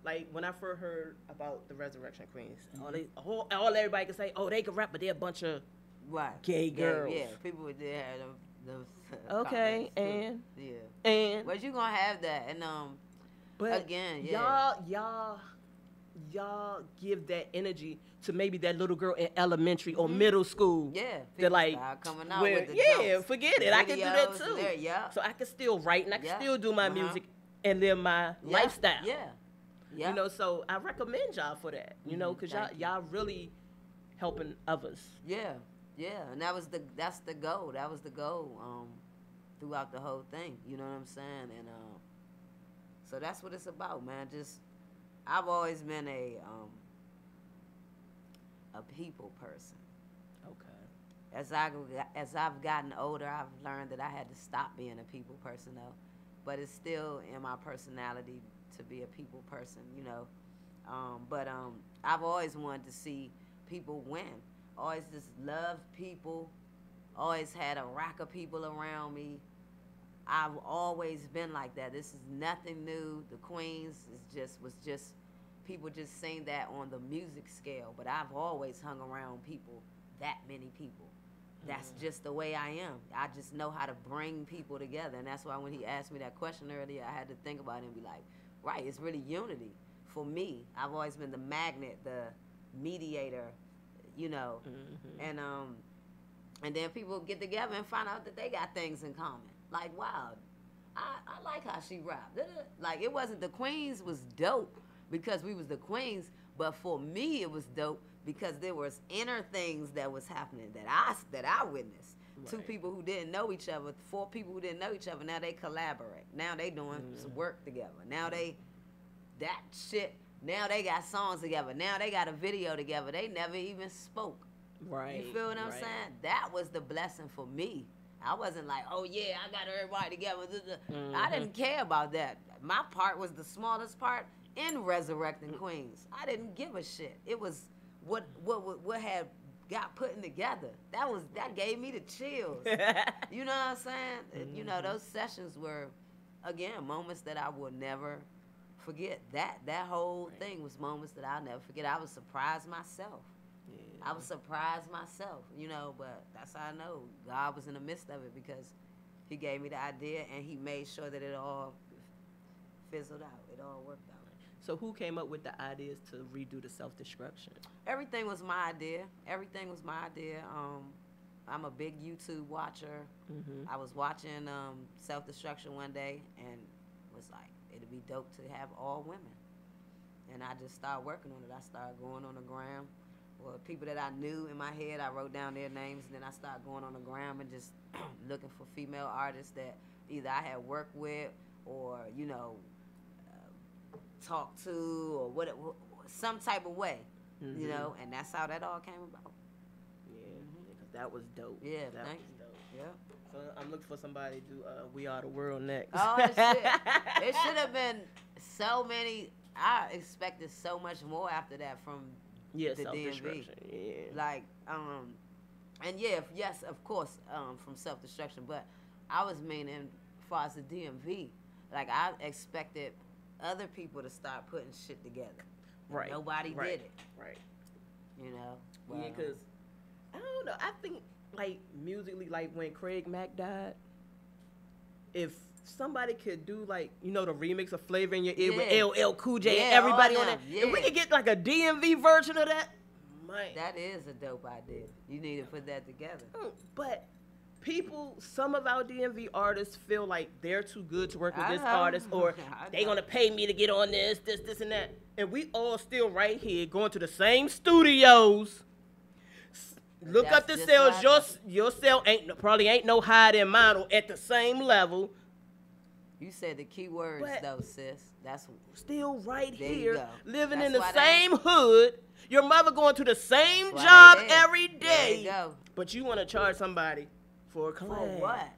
like when I first heard about the Resurrection Queens, all everybody could say, oh, they can rap, but they're a bunch of gay girls. Yeah, people would have them. Okay, and but you gonna have that, and but again, y'all y'all give that energy to maybe that little girl in elementary or middle school. Yeah, that like start coming out where, with the yeah, jokes, forget the it. I can do that videos, too. yeah. So I can still write and I can Yeah. still do my music and live my lifestyle. Yeah. Yeah. You know, so I recommend y'all for that. You know, because y'all really helping others. Yeah, yeah, and that's the goal. That was the goal throughout the whole thing. You know what I'm saying? And so that's what it's about, man. Just I've always been a people person. Okay. As I've gotten older, I've learned that I had to stop being a people person though, but it's still in my personality to be a people person. You know, but I've always wanted to see people win. Always just loved people. Always had a rack of people around me. I've always been like that. This is nothing new. The Queens was just people just saying that on the music scale. But I've always hung around people, that many people. That's just the way I am. I just know how to bring people together. And that's why when he asked me that question earlier, I had to think about it and be like, right, it's really unity. For me, I've always been the magnet, the mediator, you know. And then people get together and find out that they got things in common. Like, wow, I like how she rapped. Like, it wasn't the Queens was dope because we was the Queens, but for me it was dope because there was inner things that was happening that I witnessed. Right. 2 people who didn't know each other, 4 people who didn't know each other, now they collaborate. Now they doing some work together. Now now they got songs together. Now they got a video together. They never even spoke. Right. You feel what I'm saying? That was the blessing for me. I wasn't like, oh yeah, I got everybody together. I didn't care about that. My part was the smallest part in resurrecting Queens. I didn't give a shit. It was what had got put together. That gave me the chills. You know what I'm saying? You know, those sessions were, again, moments that I will never forget. That whole thing was moments that I'll never forget. I was surprised myself. I was surprised myself, you know, but that's how I know God was in the midst of it because he gave me the idea and he made sure that it all fizzled out. It all worked out. So who came up with the ideas to redo the self-destruction? Everything was my idea. Everything was my idea. I'm a big YouTube watcher. I was watching self-destruction one day and was like, it'd be dope to have all women. And I just started working on it. I started going on the gram. Well, people that I knew in my head, I wrote down their names, and then I started going on the gram and just looking for female artists that either I had worked with or, you know, talked to or what, some type of way, you know, and that's how that all came about. Yeah, that was dope. Yeah, that thank was you. dope. Yeah. So I'm looking for somebody to do We Are the World next. Oh, shit. It should have been so many. I expected so much more after that from the DMV. Yeah. Like, and yes, of course, from self-destruction, but I was meaning as far as the DMV, like I expected other people to start putting shit together. Right. Nobody did it. Right. You know? Well, yeah, because, I don't know, I think, like, musically, like, when Craig Mack died, if somebody could do, like, you know, the remix of Flavor in Your Ear with LL Cool J and everybody on that. If we could get, like, a DMV version of that, man. That is a dope idea. You need to put that together. But some of our DMV artists feel like they're too good to work with this artist, or they gonna pay me to get on this, and that. And we all still right here going to the same studios. Look up the sales. Your sale probably ain't no higher than mine or at the same level. You said the key words, though, sis. That's still right here, you go. Living That's in the same hood. Your mother going to the same job every day. There you go. But you want to charge somebody for a collab. For what?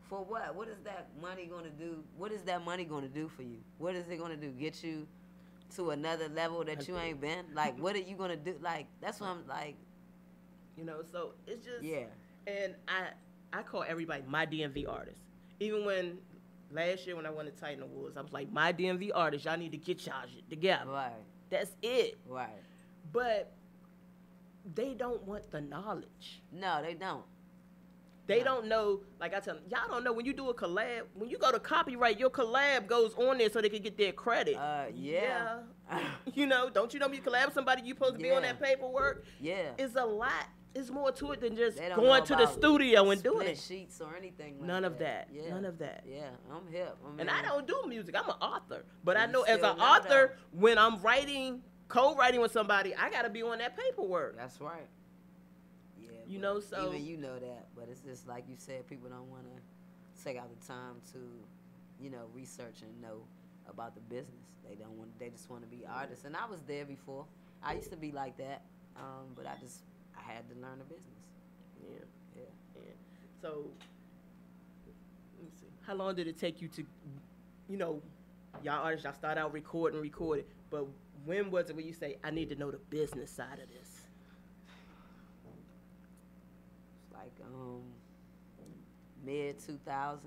For what? What is that money going to do? What is that money going to do for you? What is it going to do? Get you to another level that you ain't been? Like, what are you going to do? Like, that's what I'm like. You know, so it's just. Yeah. And I call everybody my DMV artist. Even when last year when I won the Titan Awards, I was like, my DMV artist, y'all need to get y'all shit together. Right. That's it. Right. But they don't want the knowledge. No, they don't. They don't know, like I tell them, y'all don't know when you do a collab, when you go to copyright, your collab goes on there so they can get their credit. Yeah. You know, don't you know when you collab with somebody, you supposed to be on that paperwork? Yeah. It's a lot. It's more to it than just They don't going know to the about studio and doing split it. sheets or anything like None of that. Yeah. None of that. Yeah, I'm hip. I mean, And I don't do music. I'm an author. But I You know as still an know, author, when I'm writing, co-writing with somebody, I got to be on that paperwork. That's right. Yeah. You but know, so- even you know that, but it's just like you said, people don't want to take out the time to, you know, research and know about the business. They don't want. They just want to be artists. And I was there before. I used to be like that, but I had to learn the business. Yeah. So, let me see. How long did it take you to, you know, y'all artists, y'all start out recording, but when was it when you say, I need to know the business side of this? It's like mid 2000s.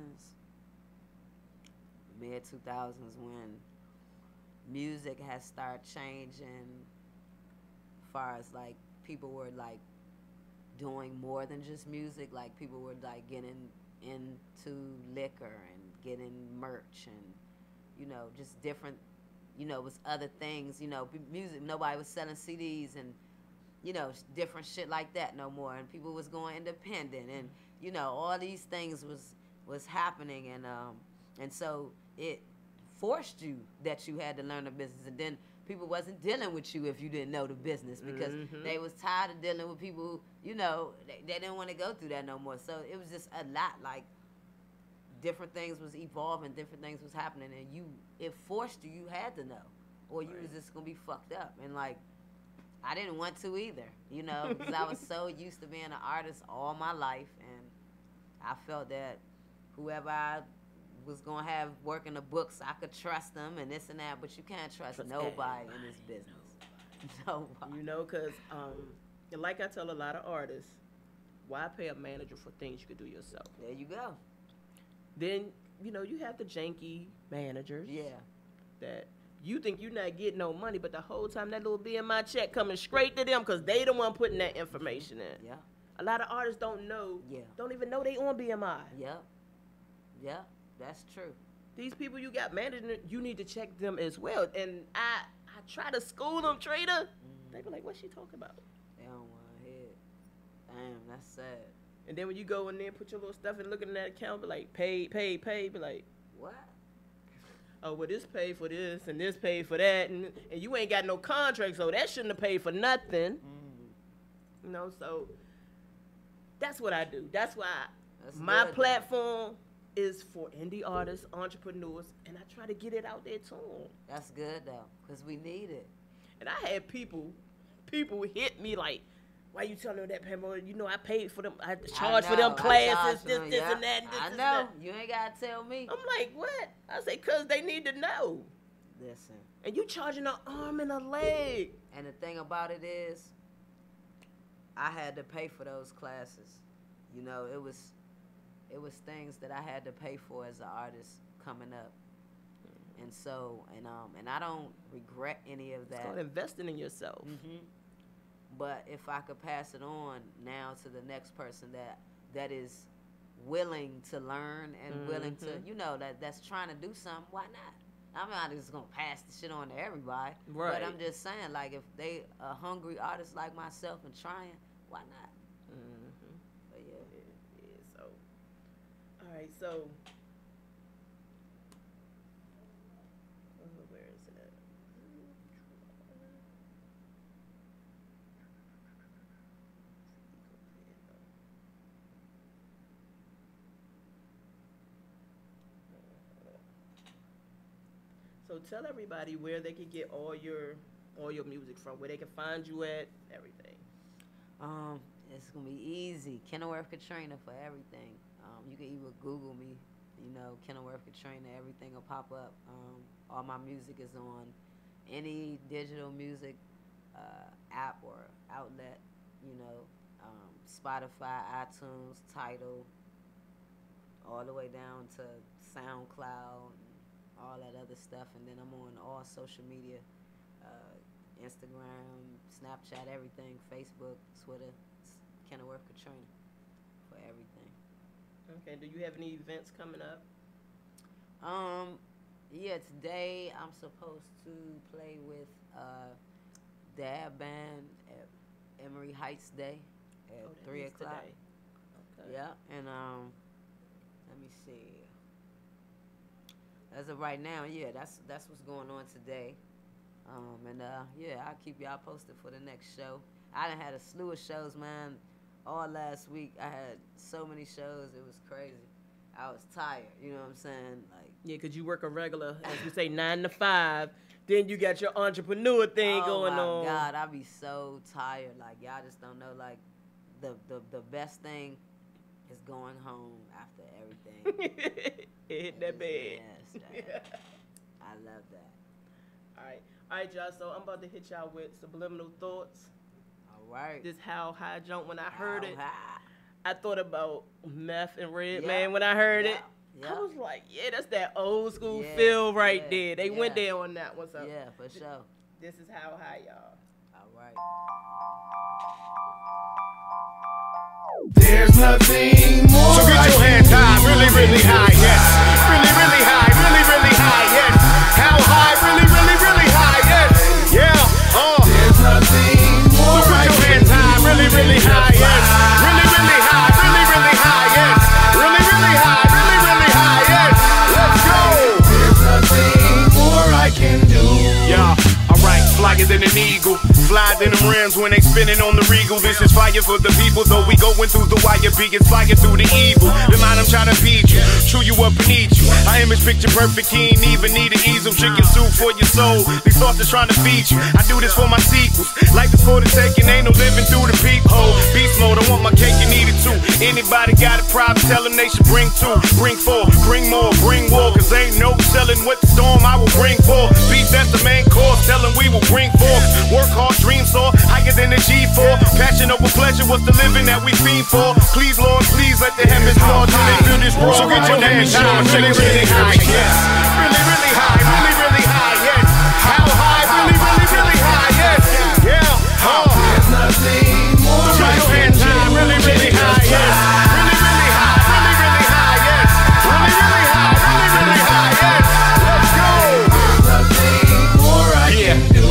Mid 2000s when music has started changing. Far as like people were like doing more than just music, like people were like getting into liquor and getting merch and, you know, just different, you know, it was other things, you know, music, nobody was selling CDs and, you know, different shit like that no more, and people was going independent, and, you know, all these things was happening, and so it forced you that you had to learn the business, and then people wasn't dealing with you if you didn't know the business, because they was tired of dealing with people who, you know, they didn't want to go through that no more. So it was just a lot, like different things was evolving, different things was happening, and it forced you had to know, or you was just gonna be fucked up. And like, I didn't want to either, you know, because I was so used to being an artist all my life, and I felt that whoever I was gonna have working the books, I could trust them and this and that, but you can't trust nobody in this business. Nobody. You know, because like I tell a lot of artists, why pay a manager for things you could do yourself? There you go. Then, you know, you have the janky managers. Yeah. That you think you're not getting no money, but the whole time that little BMI check coming straight to them because they the one putting that information in. Yeah. A lot of artists don't know. Yeah. Don't even know they on BMI. Yep. Yeah. That's true. These people you got managing, you need to check them as well. And I try to school them, trader. They be like, what's she talking about? They don't want to hear it. Damn, that's sad. And then when you go in there, put your little stuff and look at that account, be like, pay, be like, what? Oh, well, this paid for this and this paid for that. And you ain't got no contract, so that shouldn't have paid for nothing. You know, so that's what I do. That's why my platform is for indie artists, entrepreneurs, and I try to get it out there to them. That's good, though, because we need it. And I had people hit me like, why you telling them that, Pamela? You know, I paid for them. I charged for them classes, this and that, and this I and know. that. You ain't got to tell me. I'm like, what? I say, because they need to know. Listen. And you charging an arm and a leg. And the thing about it is, I had to pay for those classes. You know, it was things that I had to pay for as an artist coming up. And so, and I don't regret any of that. It's called investing in yourself. But if I could pass it on now to the next person that is willing to learn and willing to, you know, that's trying to do something, why not? I'm not just going to pass the shit on to everybody. Right. But I'm just saying, like, if they a hungry artist like myself and trying, why not? But yeah. So, all right, so, where is it at? So tell everybody where they can get all your music from, where they can find you at, everything. It's gonna be easy. KENILWORTH KATRINA for everything. You can either Google me, you know, KENILWORTH KATRINA, everything will pop up. All my music is on any digital music app or outlet, you know, Spotify, iTunes, Tidal, all the way down to SoundCloud, all that other stuff. And then I'm on all social media, Instagram, Snapchat, everything, Facebook, Twitter, KENILWORTH KATRINA for everything. Okay. Do you have any events coming up? Yeah, today I'm supposed to play with Dab Band at Emory Heights Day at 3 o'clock. Okay. Yeah, and let me see. As of right now, yeah, that's what's going on today. Yeah, I'll keep y'all posted for the next show. I done had a slew of shows, man. All last week, I had so many shows. It was crazy. I was tired. You know what I'm saying? Like, yeah, because you work a regular, as we say, 9 to 5. Then you got your entrepreneur thing going on. Oh, my God. I be so tired. Like, y'all just don't know, like, the best thing is going home after everything. Hit that bed. Yes, I love that. All right, y'all. So I'm about to hit y'all with subliminal thoughts. All right. This How High jump. When I heard it, High. I thought about Meth and Redman. When I heard it, I was like, yeah, that's that old school feel right there. They went there on that one. So yeah, for sure. This is How High, y'all. All right. There's nothing more. So get your hands high, really, really high, yes. Really, really high, really, really high, yes. How high, really, really, really high, yes. Yeah, There's nothing more. So put your hands high, really, really high, yes. Really, really high, really, really high, yes. Really, really high, really, really high, yes. Let's go. There's nothing more I can do. Yeah, alright, flyer than an eagle. Fly in them rims when they spinning on the regal. This is fire for the people, though we going through the wire. Be inspired through the evil. The mind I'm trying to beat you, chew you up and eat you. I image picture perfect, he ain't even need an easel. Chicken soup for your soul. These thoughts are trying to feed you. I do this for my sequels. Life is for the taking, ain't no living through the peephole. Beast mode, I want my cake and eat it too. Anybody got a problem, tell them they should bring two. Bring four, bring more, bring war. Cause ain't no telling what the storm I will bring for. Beef, that's the main course, tell them we will bring forth. Work hard, dream soar, higher than the G4. Passion over pleasure, what's the living that we fiend for? Please, Lord, please let the heavens fall till they feel this world. So get your hands high, really, really high, yes. Really, really high, really, really high, yes. How high, really, really, really high, yes. Yeah, There's nothing more. So get your hands high, really, really high, yes. Really, really high, really, really high, yes. Really, really high, really, really high, yes. Let's go. There's nothing more I can do.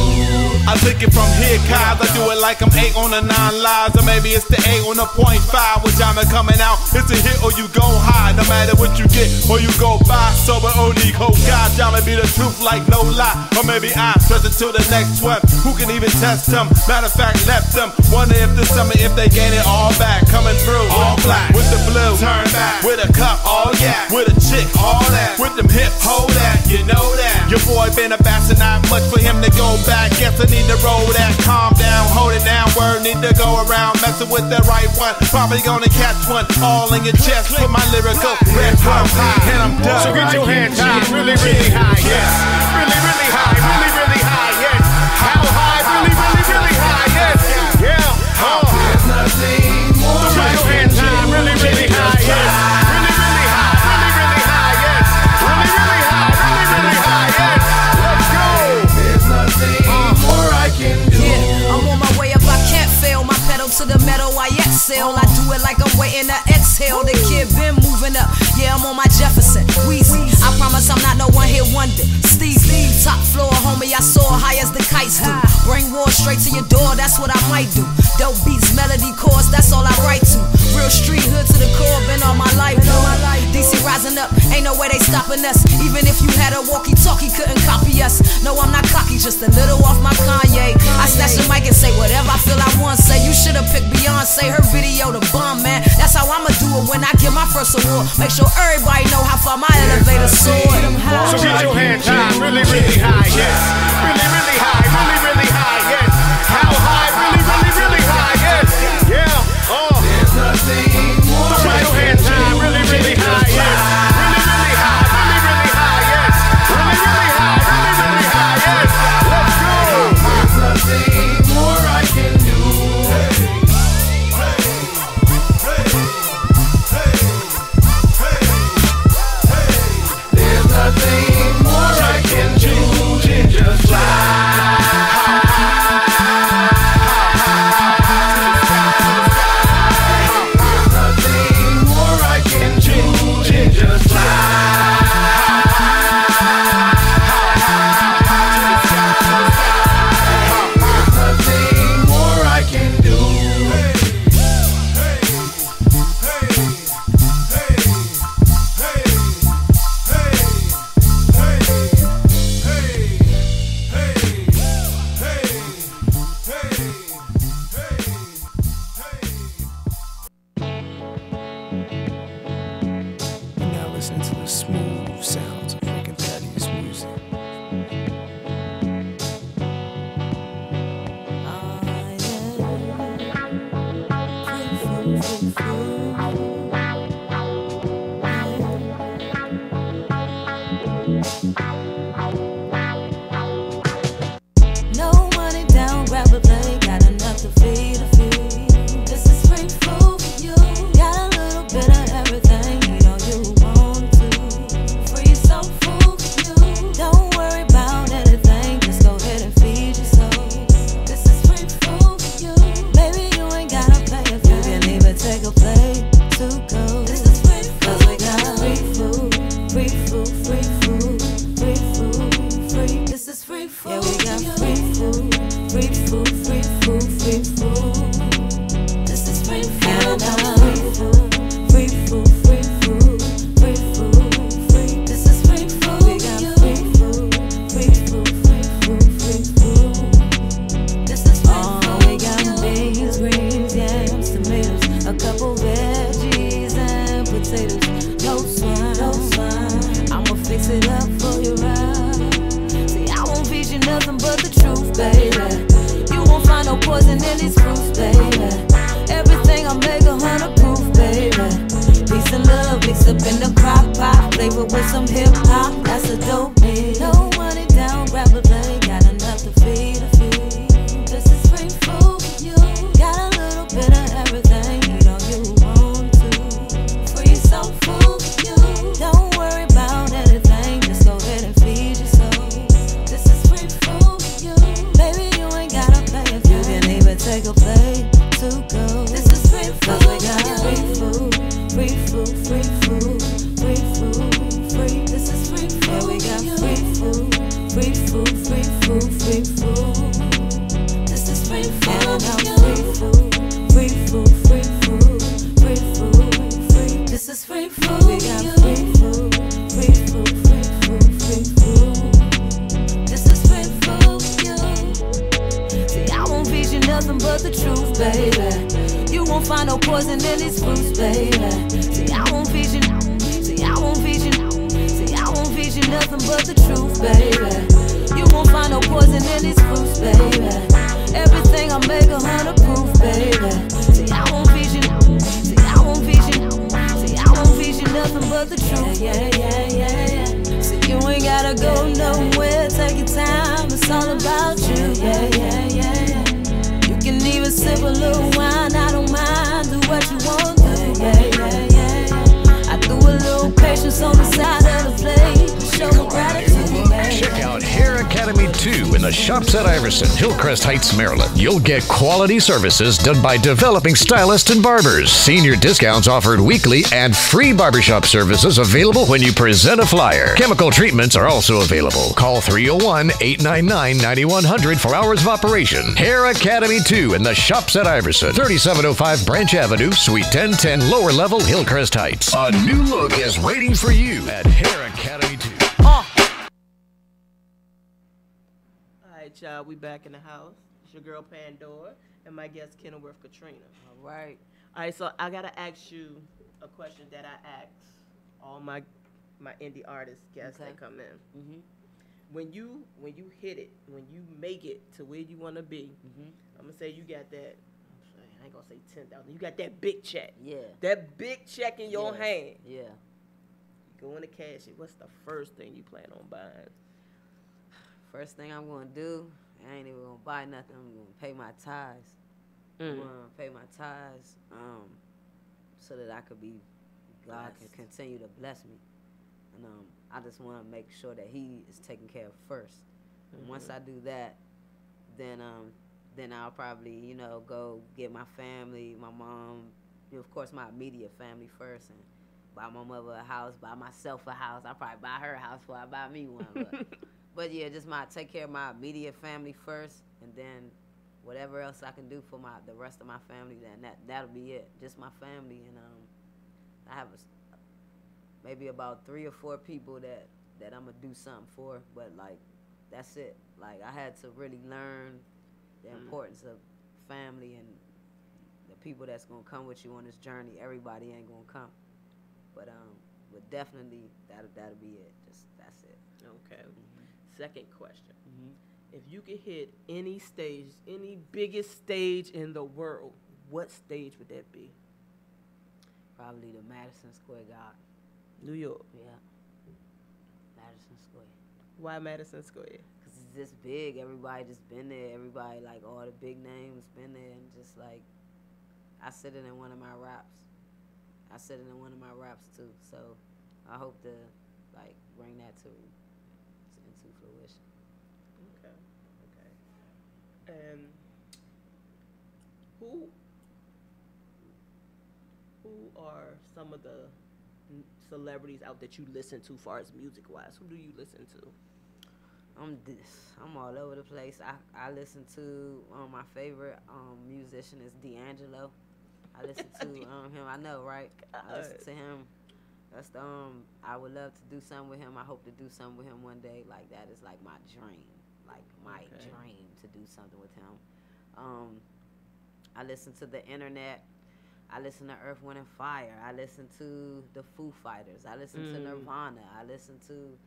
I took it from here, cause I do it like I'm 8 on the 9 lives. Or maybe it's the 8 on the .5. Which I'm coming out, it's a hit or you go high. No matter what you get or you go by. Sober only hope God, y'all may be the truth like no lie. Or maybe I trust it to the next one. Who can even test them? Matter of fact, left them. Wonder if this summer, if they gain it all back. Coming through, all black, with the blue, turn back, with a cup, all yeah, with a chick, all that, with them hips, hold that, you know that. Your boy been a bastard, not much for him to go back. Guess I need to roll that, calm down, hold it down. Word need to go around, messing with the right one. Probably gonna catch one, all in your chest. Put my lyrical red high, and I'm done. So get your hands high, really, really high, yes. Really, really high, really, really high, yes. How high, really, really, really high, yes. Yeah, There's nothing more. So get your hands high, really, really high, yes. Really, really high, really, really high, yes. Really, really high, really, really high, yes. Let's go. There's nothing more I can do. Yeah, I'm on my way up, I can't fail. My pedal to the metal, I exhale. I do it like I'm waiting to exhale. The kid been moving up. Yeah, I'm on my Jefferson. Weezy. I promise I'm not no one-hit wonder. Steve, top floor, homie, I soar high as the kites do. Bring war straight to your door, that's what I might do. Dope beats, melody, chords, that's all I write to. Real street, hood to the core, been all my life. DC rising up, ain't no way they stopping us. Even if you had a walkie-talkie, couldn't copy us. No, I'm not cocky, just a little off my Kanye. I snatch the mic and say whatever I feel I want. Say you should've picked Beyonce, her video the bomb, man. That's how I'ma do it when I get my first award. Make sure everybody know how far my elevator soared. So get your hands high, really, really high, yes. Really, really high, really, really high, yes. How high, really, really, really high, yes. Yeah, There's nothing more. So get your hands high, really, really high, yes. Really, really high, really, really high, yes. Really, really high, really, really high, yes. Let's go. There's nothing more I can do. There's nothing more I can do than just fly. listening to the smooth sounds of Rick and Patty's music. No money down, grab a plate, got enough to feed a few. This is free food for you. Got a little bit of everything, eat all you want to. Free soul food for you. Don't worry about anything, just go ahead and feed your soul. This is free food for you. Baby, you ain't gotta pay a fee. You can even take a plate to go. This is free food. 'Cause we got free food, free food, free food, free food, free. This is free food. Yeah, we got free food, free food, free food, free food. This is free food. Free food, free food, free food, free food, free. This is free food. We got free food, free food, free food, free food. This is free food. We got beans, greens, yams, tomatoes, a couple veggies and potatoes. No swine, no swine. I'ma fix it up for you right. See, I won't feed you nothing but the truth, baby. You won't find no poison in these fruits, baby. Everything I make 100 proof, baby. Peace and love mixed up in the crock pot, flavor with some hip hop. That's a dope meal. No money down, grab a plate, got enough to feed a few. This is free food for you. Got a little bit of everything, eat all you want to. Free soul food for you. Don't worry about anything, just go ahead and feed your soul. This is free food for you. Baby, you ain't gotta pay a fee. You can even take a plate to go. This is free food. 'Cause we got free food, free food, free food, free food, free. This is free food. Yeah, we got free food, free food, free food, free food. This is free food. And I got free food, free food, free food, free food, free. This is free food. We got free food, free food, free food, free food. This is free food for you. See, I won't feed you nothing but the truth, baby. You won't find no poison in these fruits, baby. See, I won't feed you. See, I won't feed you. See, I won't feed you nothing but the truth, baby. You won't find no poison in these fruits, baby. Everything I make 100 proof, baby. See, I won't feed you. See, I won't feed you. See, I won't feed you nothing but the truth. Yeah, yeah, yeah, yeah. See, you ain't gotta go nowhere. Take your time. It's all about you. Yeah, yeah, yeah, yeah. You can even sip a little wine. I don't mind. Do what you want to. Yeah, yeah, yeah, yeah. I threw a little patience on the side of the plate. Show my gratitude, baby. Check out Hair Academy 2 in the shops at Iverson, Hillcrest Heights, Maryland. You'll get quality services done by developing stylists and barbers. Senior discounts offered weekly and free barbershop services available when you present a flyer. Chemical treatments are also available. Call 301-899-9100 for hours of operation. Hair Academy 2 in the shops at Iverson, 3705 Branch Avenue, Suite 1010, lower level, Hillcrest Heights. A new look is waiting for you at Hair Academy 2. Alright, y'all, we back in the house. It's your girl Pandora and my guest KENILWORTH Katrina. All right. Alright, so I gotta ask you a question that I ask all my indie artist guests that come in. Mm-hmm. When you hit it, when you make it to where you wanna be, I'm gonna say you got that. I ain't gonna say 10,000. You got that big check. Yeah. That big check in your hand. Yeah. You go in to cash it. What's the first thing you plan on buying? First thing I'm gonna do, I ain't even gonna buy nothing. I'm gonna pay my tithes. I'm gonna pay my tithes, so that I could be, God can continue to bless me, and I just want to make sure that He is taken care of first. And once I do that, then I'll probably go get my family, my mom, of course my immediate family first, and buy my mother a house, buy myself a house. I'll probably buy her a house before I buy me one. But yeah, just take care of my immediate family first, and then whatever else I can do for the rest of my family, then that'll be it. Just my family, and I have maybe about 3 or 4 people that I'm gonna do something for, but that's it. I had to really learn the importance of family and the people that's gonna come with you on this journey. Everybody ain't gonna come, but but definitely that'll be it. Just that's it. Okay. Second question. If you could hit any stage, any biggest stage in the world, what stage would that be? Probably the Madison Square Garden. New York. Yeah. Madison Square. Why Madison Square? Cause it's just big. Everybody just been there. Everybody, like, all the big names been there, and just like, I said it in one of my raps. Too. So I hope to like bring that into fruition. Okay. And who are some of the celebrities out that you listen to, far as music wise? Who do you listen to? I'm all over the place. I listen to my favorite musician is D'Angelo. I listen to him. I know, right? I listen to him. That's the I would love to do something with him. I hope to do something with him one day. Like, that is like my dream. Like my dream to do something with him. I listen to the internet. I listen to Earth, Wind, and Fire. I listen to the Foo Fighters. I listen to Nirvana. I listen to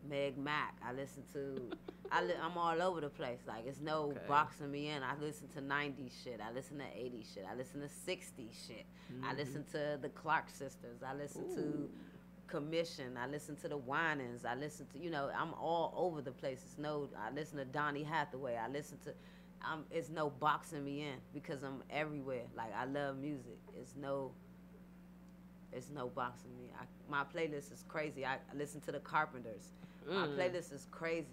Meg Mac. I listen to, I'm all over the place. Like, it's no boxing me in. I listen to 90s shit. I listen to 80s shit. I listen to 60s shit. I listen to the Clark sisters. I listen to Commission. I listen to the Winans. I listen to, I'm all over the place. I listen to Donny Hathaway. I listen to, it's no boxing me in because I'm everywhere. Like, I love music. It's no boxing me. My playlist is crazy. I listen to the Carpenters. My playlist is crazy.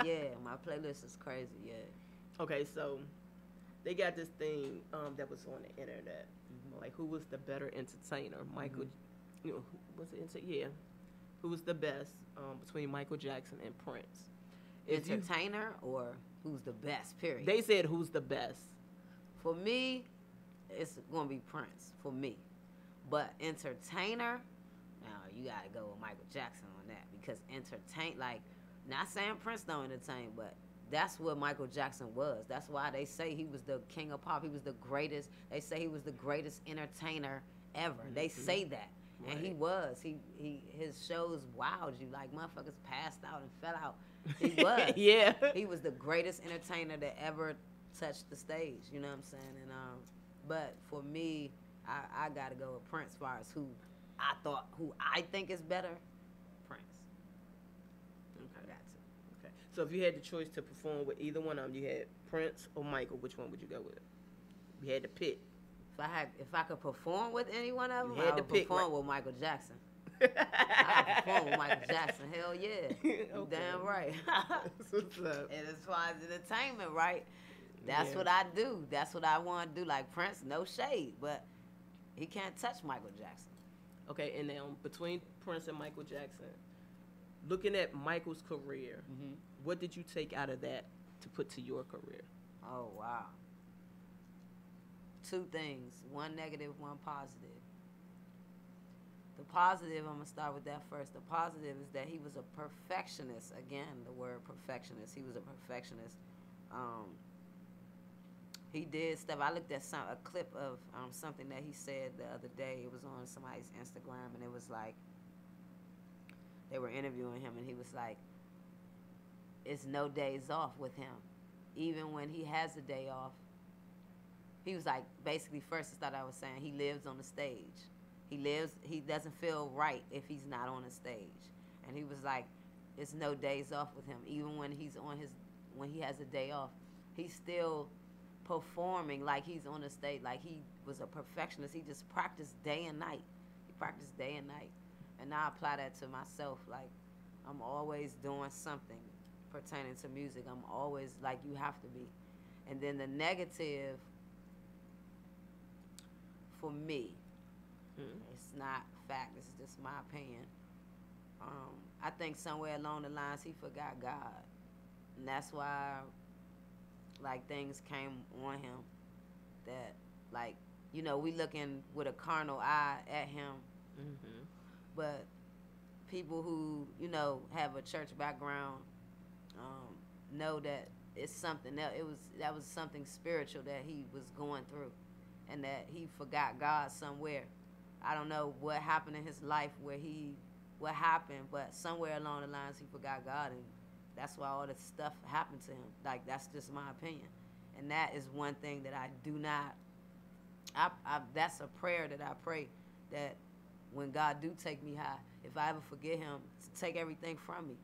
Yeah, my playlist is crazy. Yeah. Okay, so they got this thing that was on the internet. Like, who was the better entertainer? Michael, who was the best between Michael Jackson and Prince? Entertainer or who's the best, period? They said who's the best. For me, it's going to be Prince, for me. But entertainer, now you got to go with Michael Jackson on that, because not saying Prince don't entertain, but that's what Michael Jackson was. That's why they say he was the king of pop. He was the greatest. They say he was the greatest entertainer ever. They say that. Right. And he was. His shows wowed you. Like, motherfuckers passed out and fell out. He was. Yeah. He was the greatest entertainer that ever touched the stage. You know what I'm saying? And but for me, I gotta go with Prince as far as who I think is better. Prince. Okay. Got to. Okay. So if you had the choice to perform with either one of them, you had Prince or Michael, which one would you go with? You had to pick. If I could perform with any one of them, I would perform with Michael Jackson. I would perform with Michael Jackson. Hell yeah. You damn right. And as far as entertainment, right? That's what I do. That's what I want to do. Like Prince, no shade, but he can't touch Michael Jackson. Okay, and now between Prince and Michael Jackson, looking at Michael's career, what did you take out of that to put to your career? Oh, wow. 2 things. 1 negative, 1 positive. The positive, I'm going to start with that first. The positive is that he was a perfectionist. Again, the word perfectionist. He was a perfectionist. He did stuff. I looked at a clip of something that he said the other day. It was on somebody's Instagram, and it was like, they were interviewing him, and he was like, it's no days off with him. Even when he has a day off, he was like, basically, first I thought I was saying he lives on the stage. He doesn't feel right if he's not on the stage. And he was like, it's no days off with him. Even when when he has a day off, he's still performing like he's on the stage. Like, he was a perfectionist. He just practiced day and night. And now I apply that to myself. Like, I'm always doing something pertaining to music. I'm always like, you have to be. And then the negative, for me, it's not fact, it's just my opinion. I think somewhere along the lines he forgot God. And that's why, like, things came on him that, like, we looking with a carnal eye at him. But people who, have a church background know that it's something that was something spiritual that he was going through. and that he forgot God somewhere. I don't know what happened in his life what happened, but somewhere along the lines he forgot God, and that's why all this stuff happened to him. Like, that's just my opinion. And that is one thing that I do not, that's a prayer that I pray, that when God do take me high, if I ever forget him, to take everything from me.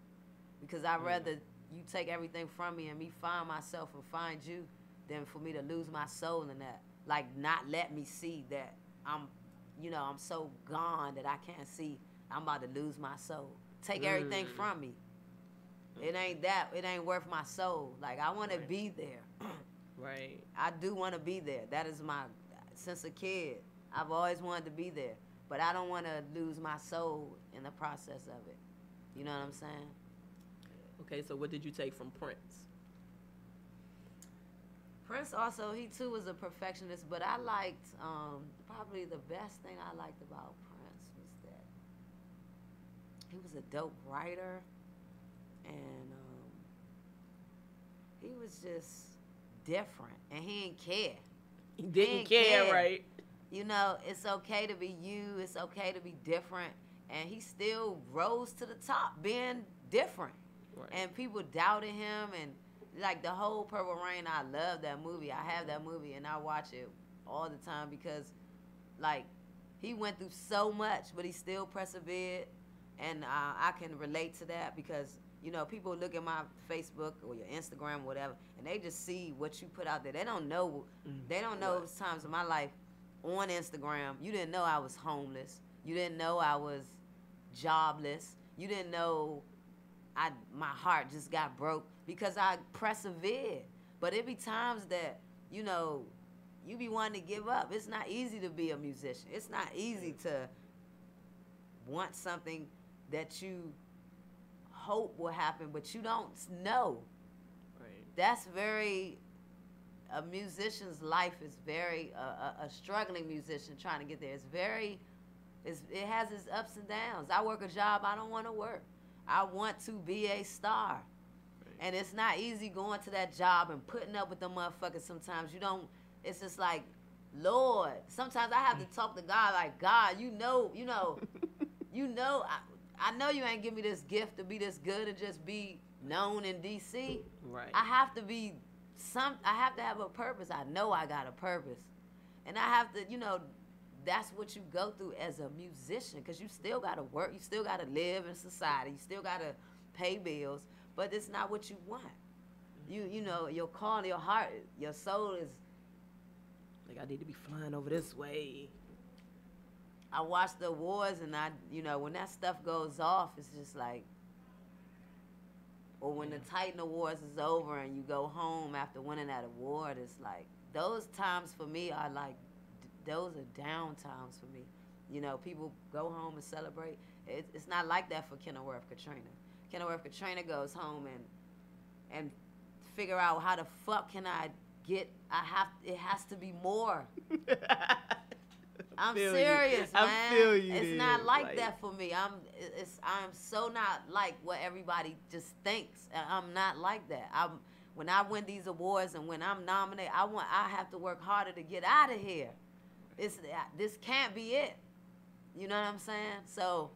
Because I'd rather you take everything from me and me find myself and find you than for me to lose my soul in that. Like, not let me see that I'm so gone that I can't see I'm about to lose my soul. Take everything from me. It ain't worth my soul. Like, I want to be there. Right. I do want to be there. That is since a kid, I've always wanted to be there. But I don't want to lose my soul in the process of it. You know what I'm saying? Okay, so what did you take from Prince? Prince also, he too was a perfectionist, but I liked, probably the best thing I liked about Prince was that he was a dope writer, and he was just different, and he didn't care. He didn't care, right? You know, it's okay to be you, it's okay to be different, and he still rose to the top being different. Right. And people doubted him, and like the whole Purple Rain, I love that movie. I have that movie, and I watch it all the time because, like, he went through so much, but he still persevered, and I can relate to that because, you know, people look at my Facebook or your Instagram or whatever, and they just see what you put out there. They don't know. They don't know times in my life on Instagram. You didn't know I was homeless. You didn't know I was jobless. You didn't know my heart just got broke because I persevered. But it be times that, you know, you be wanting to give up. It's not easy to be a musician. It's not easy to want something that you hope will happen, but you don't know. Right. That's a musician's life is very, a struggling musician trying to get there. It has its ups and downs. I work a job I don't want to work. I want to be a star. Right. And it's not easy going to that job and putting up with the motherfuckers sometimes. It's just like, Lord, sometimes I have to talk to God like, God, you know, I know you ain't give me this gift to be this good and just be known in D.C. Right. I have to have a purpose. I know I got a purpose. And I have to, that's what you go through as a musician, because you still got to work. You still got to live in society. You still got to pay bills, but it's not what you want. Your call, your heart, your soul is like, I need to be flying over this way. I watch the awards, and when that stuff goes off, it's just like, or when the Titan Awards is over and you go home after winning that award, it's like, those times for me are like, those are down times for me. People go home and celebrate. It's not like that for KENILWORTH KATRINA. KENILWORTH KATRINA goes home and figure out how the fuck can I get, it has to be more. I'm serious, man. I feel you. It's not like that for me. I'm so not like what everybody just thinks. I'm not like that. When I win these awards and when I'm nominated, I have to work harder to get out of here. This can't be it. You know what I'm saying? So,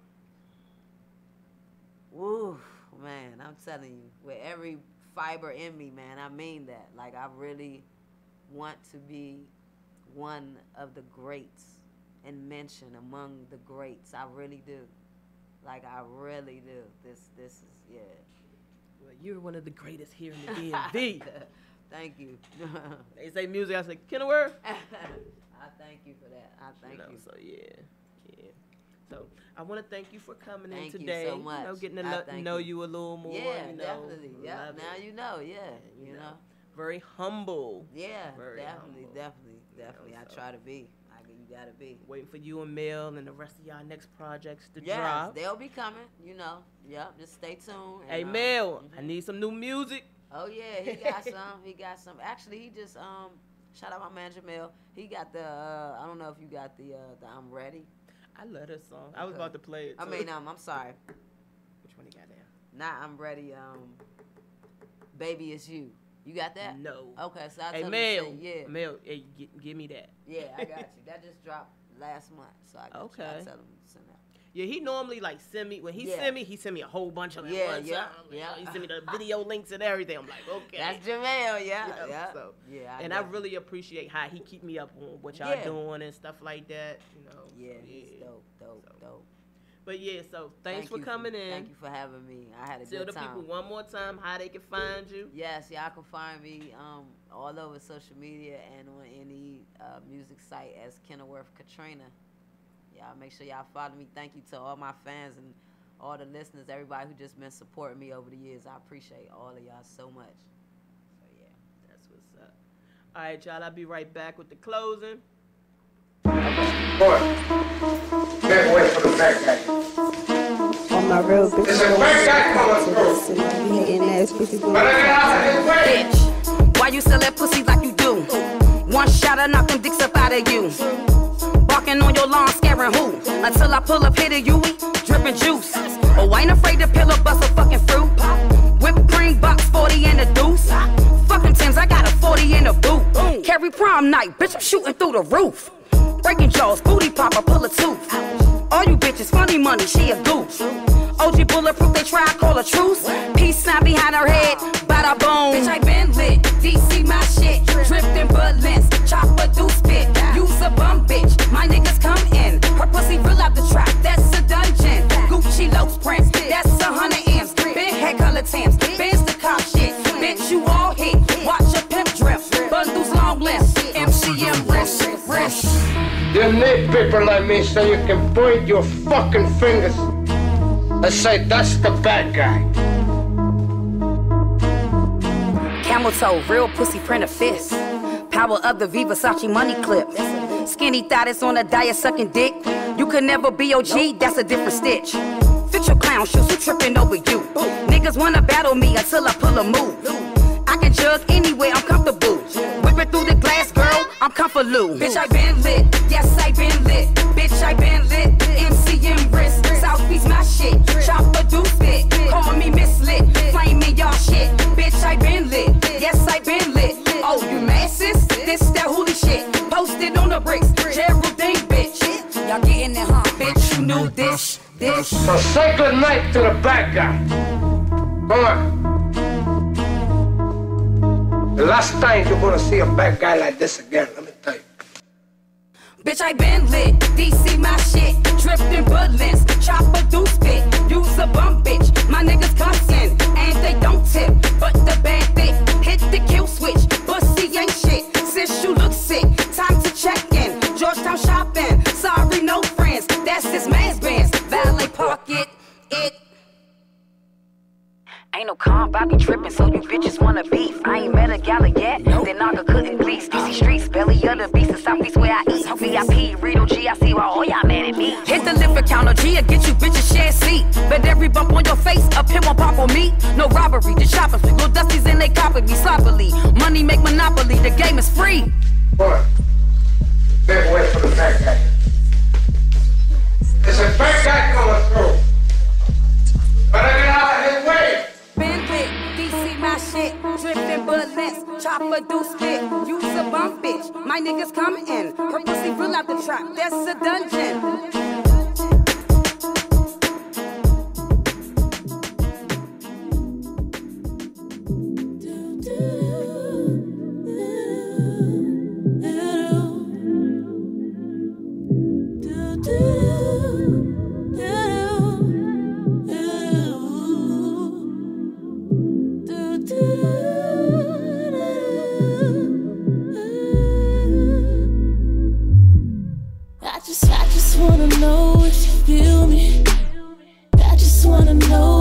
woo, man, I'm telling you, with every fiber in me, man, I mean that. Like, I really want to be one of the greats and mentioned among the greats. I really do. Like, I really do. This is, yeah. Well, you're one of the greatest here in the DMV. Thank you. They say music, I say, KENILWORTH. I thank you for that. I thank you. So, yeah. So, I want to thank you for coming in today. Thank you so much. Getting to know you a little more. Yeah, definitely. Yeah, now you know. Yeah, you know. Very humble. Yeah, very definitely. So I try to be. You gotta be. Waiting for you and Mel and the rest of y'all next projects to yes, drop. They'll be coming. Yep. Just stay tuned. Hey, Mel, I need some new music. Oh yeah, he got some. He got some. Actually, he just shout out my manager Mel. He got the I don't know if you got the I'm Ready. I love this song. I was about to play it too. I'm sorry. Which one you got there? Nah, I'm Ready. Baby It's You. You got that? No. Okay, so I Hey, tell Mel. him, yeah. Mel, hey, give me that. Yeah, I got you. That just dropped last month, so I got you. I tell him to send that. Yeah, he normally like send me, when he send me a whole bunch of them. Yeah. He send me the video links and everything. I'm like, okay. That's Jamel, yeah. So, yeah. I really appreciate how he keep me up on what y'all doing and stuff like that. You know. Yeah, he's dope. But yeah, so thanks for coming in. Thank you for having me. I had a Tell good time. Tell the people one more time how they can find you. Yes, y'all can find me all over social media and on any music site as KENILWORTH KATRINA. Y'all make sure y'all follow me. Thank you to all my fans and all the listeners, everybody who just been supporting me over the years. I appreciate all of y'all so much. So yeah, that's what's up. All right, y'all. I'll be right back with the closing. Boy, can't wait for the back guy. On my real bitch. There's a back guy coming through. Be hating ass bitches. Bitch, why you sell that pussy like you do? One shot of knock them dicks up out of you. Barking on your lawn, scaring who? Until I pull up, hit a Yui, dripping juice. Oh, I ain't afraid to peel a bust of fucking fruit. Whipped cream, box 40 and a deuce. Fucking Timbs, I got a 40 in a boot. Carry prom night, bitch, I'm shooting through the roof. Breaking jaws, booty popper, pull a tooth. All you bitches, funny money, she a goose. OG bulletproof, they try, call a truce. Peace sign behind her head, bada boom. Bitch, I been lit, DC my shit. Drifting bullets, chopper do spit. Use a bum bitch, my niggas come in. Her pussy real out the trap, that's a dungeon. Gucci Lopes prints, that's 100 M's. Big head color Timbs, Benz the cop shit. Bitch, you all hit, watch your pimp drift. Bundles long limbs, MCM wrist. You need people like me so you can point your fucking fingers and say, that's the bad guy. Camel toe, real pussy print a fist. Power of the Versace money clip. Skinny thigh that's on a diet sucking dick. You could never be OG, that's a different stitch. Fit your clown shoes, who tripping over you? Niggas wanna battle me until I pull a move. I can jug anywhere, I'm comfortable. Whipping through the glass, girl, I'm comfortable. Bitch, I been lit, yes, I been lit. Bitch, I been lit, MCM wrist. Southeast my shit, chopper do spit. Call me mislit, flaming y'all shit. Bitch, I been lit, yes, I been lit. Oh, you masses? This that holy shit. Posted on the bricks, Geraldine, bitch. Y'all getting it, huh? Bitch, you knew this. So say good night to the bad guy. Come on. The last time you're gonna see a bad guy like this again, let me tell you. Bitch, I been lit, DC my shit. Drifting bullets, chopper do spit. Use a bum bitch, my niggas cussing. And they don't tip, but the bad thick. Hit the kill switch, pussy ain't shit. Sis, you look sick, time to check in. Georgetown shopping, sorry, no friends. That's his man's bands, valet pocket, it. Ain't no comp, I be trippin', so you bitches wanna beef. I ain't met a gala yet, then Naga couldn't please. DC streets, belly of the beast, the Southeast where I eat. VIP, Rito G, I see why all y'all mad at me. Hit the lift counter G, get you bitches share seat. Bet every bump on your face, a pin won't pop on me. No robbery, just chopping flick. Little Dusties and they copy me sloppily. Money make monopoly, the game is free. Boy, get away from the bad guy. There's a bad guy coming through. Better get out of his way. Been lit, DC my shit. Drifting bullets, chopper do spit. Use a bum bitch, my niggas come in. Her pussy real out the trap, that's a dungeon. I just wanna know if you feel me. I just wanna know